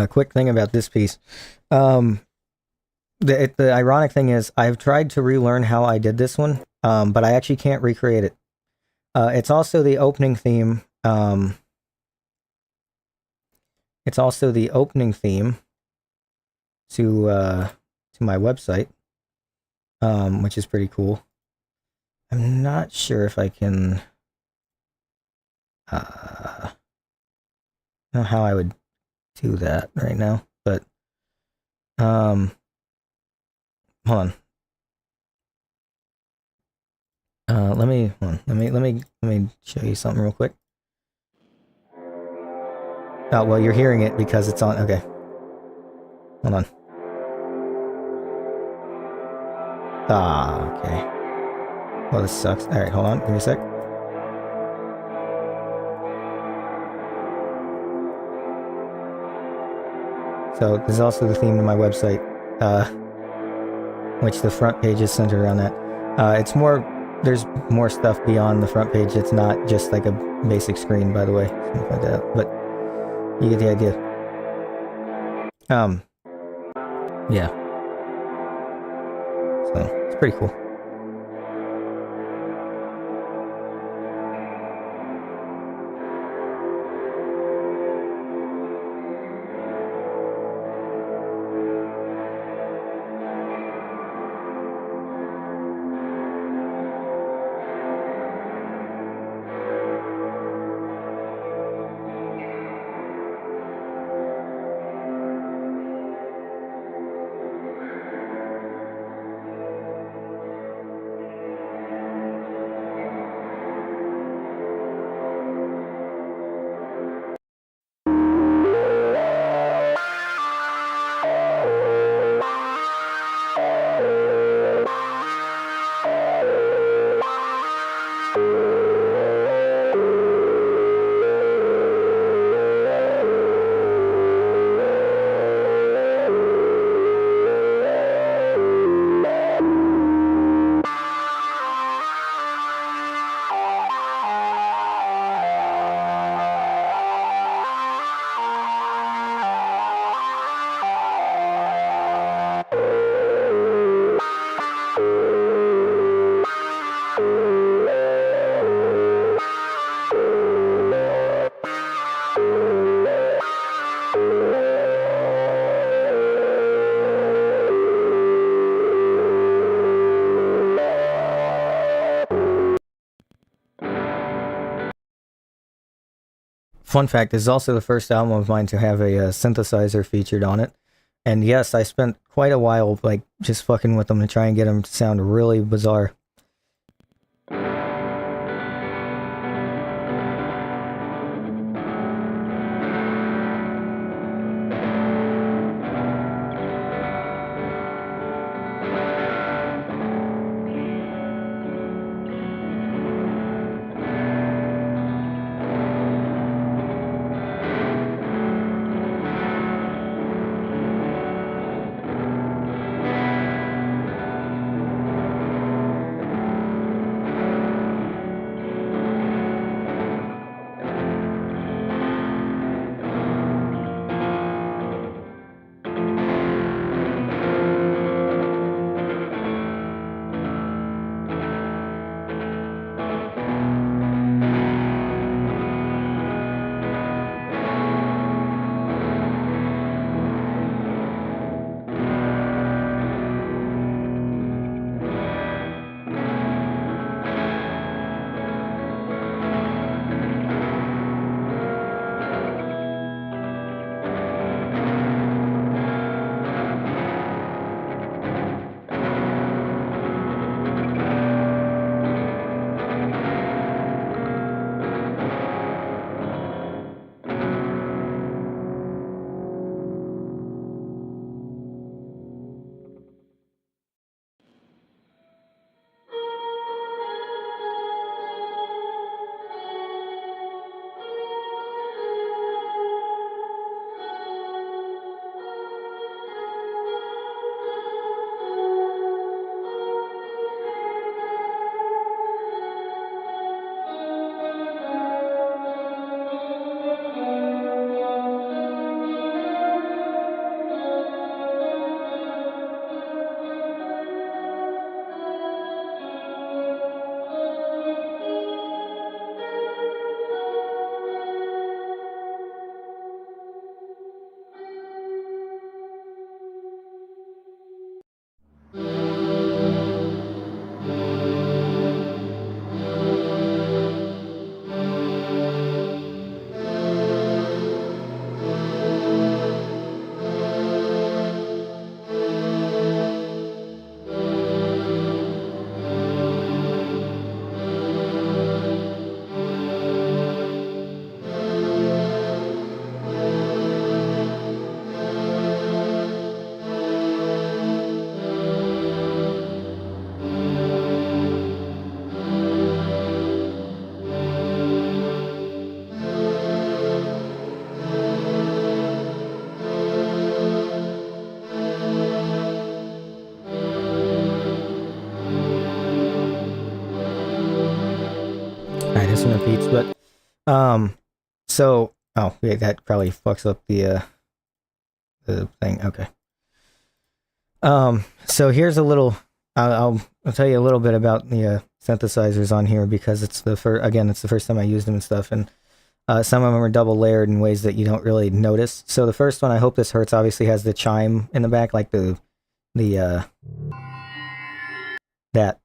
Quick thing about this piece. The ironic thing is I've tried to relearn how I did this one, but I actually can't recreate it. It's also the opening theme. It's also the opening theme to my website, which is pretty cool. I'm not sure if I can know how I would do that right now, but hold on. Let me show you something real quick. Oh, well, you're hearing it because it's on. Okay. Hold on. Ah, okay. Well, this sucks. Alright, hold on. Give me a sec. So, this is also the theme of my website, which the front page is centered around that. It's more, there's more stuff beyond the front page. It's not just like a basic screen, by the way. Something like that. But you get the idea. Yeah. So, it's pretty cool. Fun fact, this is also the first album of mine to have a synthesizer featured on it. And yes, I spent quite a while like just fucking with them to try and get them to sound really bizarre. hiss and repeats, but so yeah, that probably fucks up the thing. Okay. So here's a little. I'll tell you a little bit about the synthesizers on here because it's the first time I used them and stuff, and some of them are double layered in ways that you don't really notice. So the first one, I hope this hurts, obviously has the chime in the back, like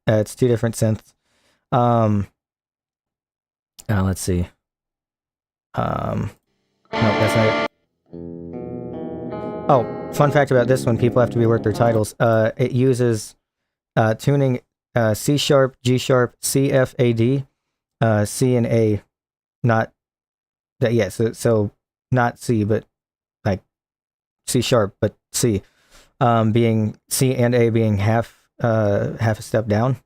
it's two different synths. Let's see. No, that's not it. Oh, fun fact about this one, people have to be worth their titles. It uses tuning C sharp, G sharp, C, F, A, D, C and A, not that. Yeah, so not C, but like C sharp, but C, being C and A being half a step down,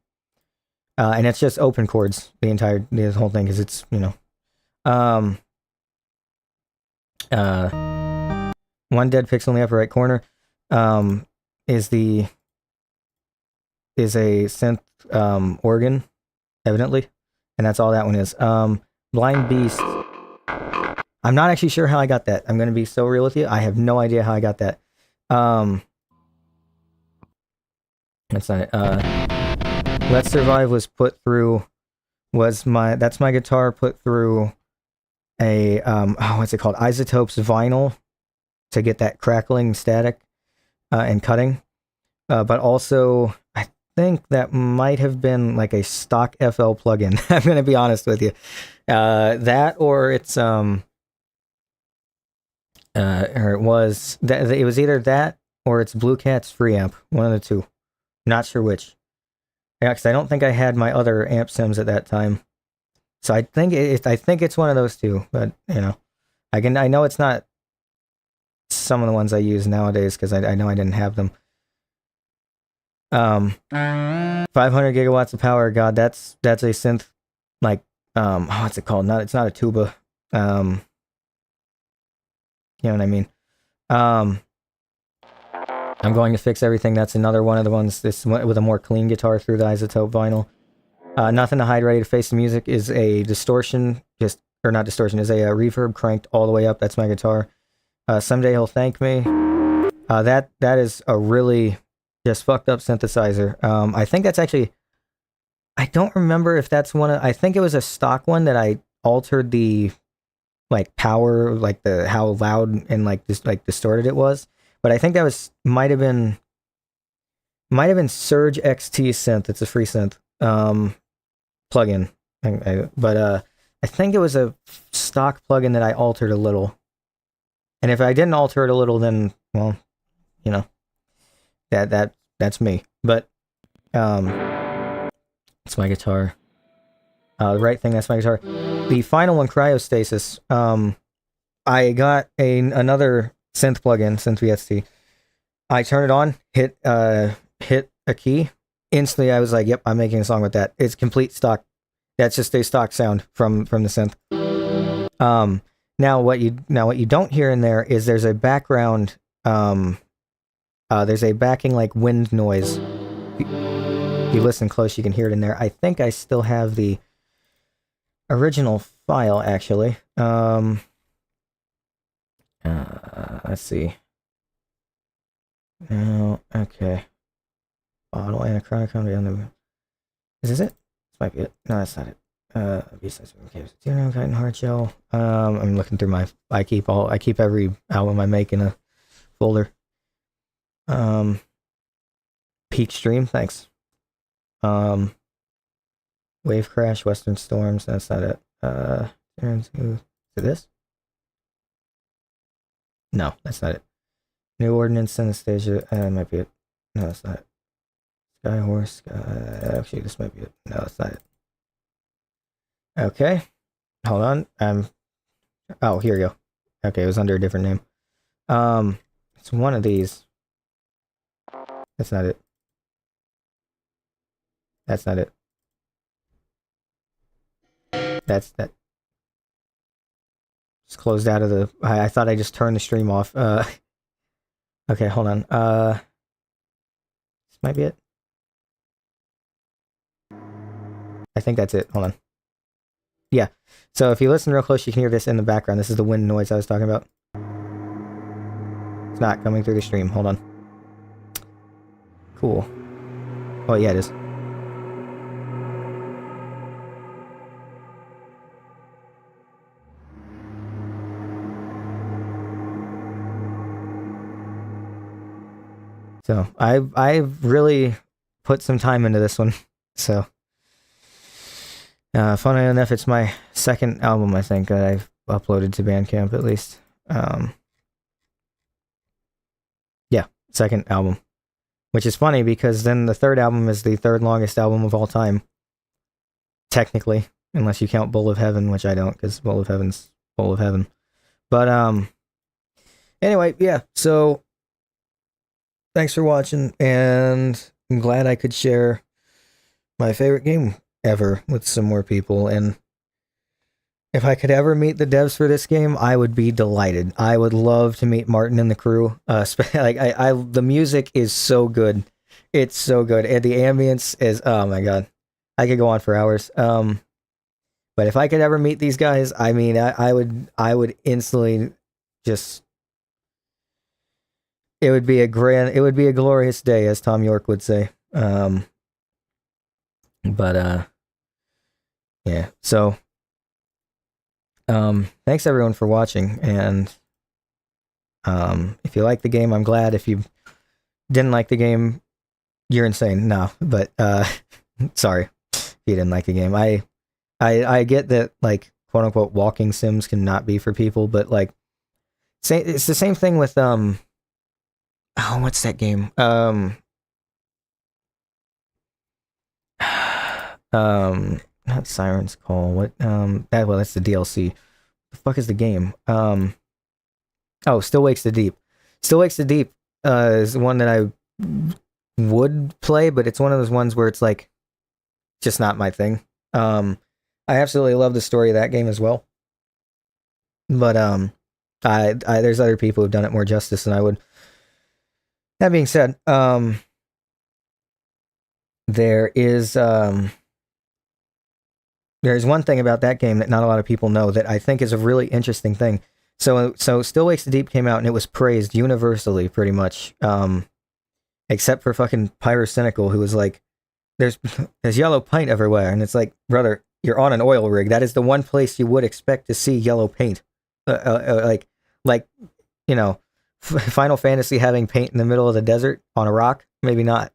and it's just open chords the whole thing because it's one dead pixel in the upper right corner is a synth organ, evidently, and that's all that one is. Blind Beast. I'm not actually sure how I got that. I'm going to be so real with you. I have no idea how I got that. That's not it. Let's Survive was put through. That's my guitar put through a what's it called? Isotopes vinyl to get that crackling static and cutting. But also, I think that might have been like a stock FL plugin. I'm going to be honest with you. That or it's or it was either that or it's Blue Cat's free amp. One of the two. Not sure which. Yeah, because I don't think I had my other amp sims at that time. So I think it's one of those two. But I know it's not some of the ones I use nowadays because I know I didn't have them. 500 gigawatts of power. God, that's a synth like what's it called? It's not a tuba. You know what I mean? I'm going to fix everything. That's another one of the ones. This one with a more clean guitar through the isotope vinyl. Nothing to Hide. Ready to Face the Music is a distortion, is a reverb cranked all the way up. That's my guitar. Someday He'll Thank Me. That is a really just fucked up synthesizer. I think that's actually. I don't remember if that's one. I think it was a stock one that I altered the like power, like how loud and like distorted it was. But I think that might have been Surge XT synth. It's a free synth plugin. But I think it was a stock plugin that I altered a little. And if I didn't alter it a little, then well, that's me. But it's my guitar. The right thing. That's my guitar. The final one, Cryostasis. I got another synth plugin, Synth VST. I turned it on, hit a key. Instantly, I was like, "Yep, I'm making a song with that." It's complete stock. That's just a stock sound from the synth. Now what you don't hear in there is there's a background. There's a backing like wind noise. If you listen close, you can hear it in there. I think I still have the original file actually. Let's see. No, okay. Bottle anachronic on the. Is this it? This might be it. No, that's not it. Besides, okay, hard shell. I'm looking through I keep every album I make in a folder. Peak Stream, thanks. Wave Crash, Western Storms. That's not it. Is it this? No, that's not it. New Ordinance, Synesthesia. Might be it. No, that's not it. Sky Horse. Actually, this might be it. No, that's not it. Okay. Hold on. Oh, here you go. Okay, it was under a different name. It's one of these. That's not it. That's not it. That's that. Just closed out of the. I thought I just turned the stream off. Okay, hold on. This might be it. I think that's it. Hold on. Yeah. So if you listen real close, you can hear this in the background. This is the wind noise I was talking about. It's not coming through the stream. Hold on. Cool. Oh, yeah, it is. So I've really put some time into this one. So funny enough, it's my second album, I think, that I've uploaded to Bandcamp at least. Yeah, second album. Which is funny because then the third album is the third longest album of all time. Technically, unless you count Bowl of Heaven, which I don't, because Bowl of Heaven's Bowl of Heaven. But anyway, yeah, so thanks for watching, and I'm glad I could share my favorite game ever with some more people, and if I could ever meet the devs for this game, I would be delighted. I would love to meet Martin and the crew. The music is so good. It's so good. And the ambience is, oh my god. I could go on for hours. But if I could ever meet these guys, I mean, I would instantly just, it would be a glorious day, as Tom York would say. Yeah, so thanks everyone for watching, and if you like the game, I'm glad. If you didn't like the game, you're insane. No, but sorry if you didn't like the game. I get that, like, quote unquote walking sims cannot be for people, but like it's the same thing with oh, what's that game? Not Siren's Call. What? That's the DLC. The fuck is the game? Oh, Still Wakes the Deep. Still Wakes the Deep is one that I would play, but it's one of those ones where it's like just not my thing. I absolutely love the story of that game as well, but I there's other people who've done it more justice than I would. That being said, there is there's one thing about that game that not a lot of people know that I think is a really interesting thing. So Still Wakes the Deep came out and it was praised universally, pretty much, except for fucking Pyrocynical, who was like, there's yellow paint everywhere, and it's like, brother, you're on an oil rig. That is the one place you would expect to see yellow paint. Like you know, Final Fantasy having paint in the middle of the desert on a rock, maybe not,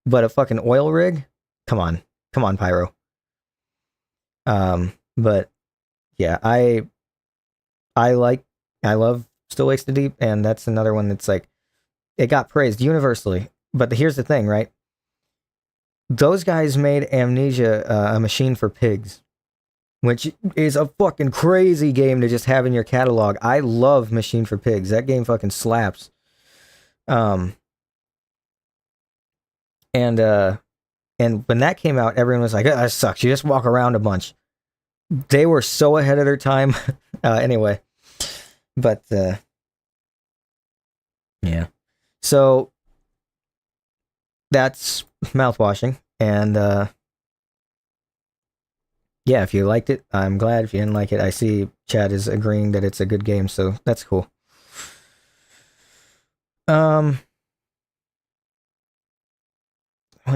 but a fucking oil rig, come on, Pyro. But yeah, I love Still Wakes the Deep, and that's another one that's like, it got praised universally. But here's the thing, right? Those guys made Amnesia a machine for pigs, which is a fucking crazy game to just have in your catalog. I love Machine for Pigs. That game fucking slaps. And when that came out, everyone was like, oh, that sucks. You just walk around a bunch. They were so ahead of their time. Anyway. But, yeah. So, that's Mouthwashing. And, yeah, if you liked it, I'm glad. If you didn't like it, I see Chad is agreeing that it's a good game, so that's cool. What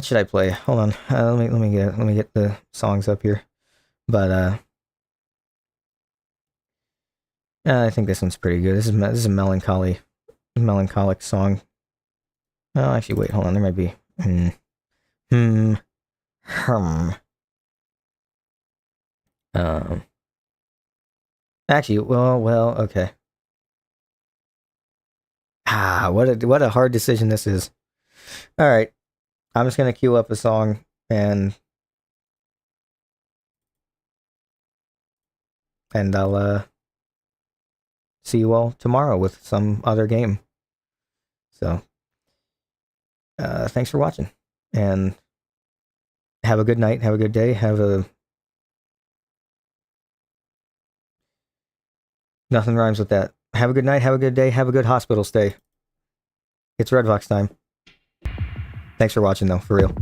should I play? Hold on. Let me get the songs up here. But I think this one's pretty good. This is a melancholic song. Oh, actually, wait, hold on. There might be. Actually, well, okay. What a hard decision this is. All right, I'm just gonna queue up a song and I'll see you all tomorrow with some other game. So, thanks for watching, and have a good night, have a good day, nothing rhymes with that. Have a good night, have a good day, have a good hospital stay. It's Redvox time. Thanks for watching, though, for real.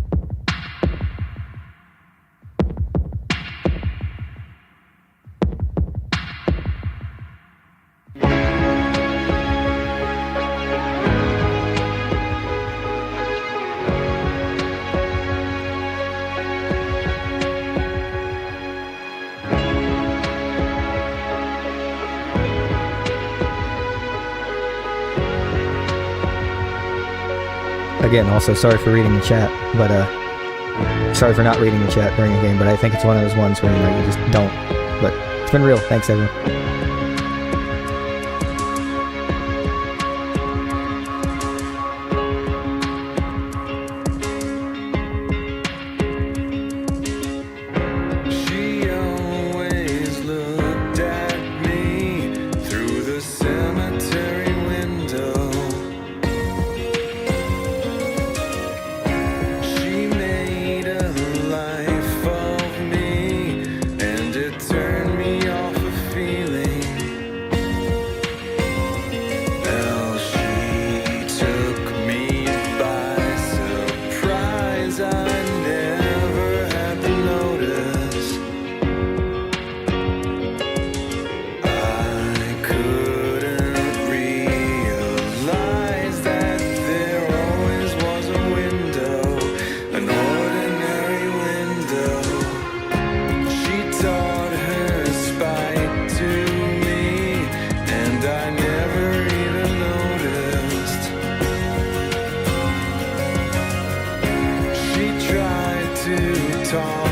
again, also sorry for reading the chat, but sorry for not reading the chat during the game, but I think it's one of those ones where you just don't. But it's been real. Thanks, everyone. She always looked at me through the cemetery window. She made a life of me, and it turned me off a feeling. Well, she took me by surprise. I never had to notice. I couldn't realize that there always was a window, an ordinary window. She taught her spite to me, and I never even noticed. She tried to talk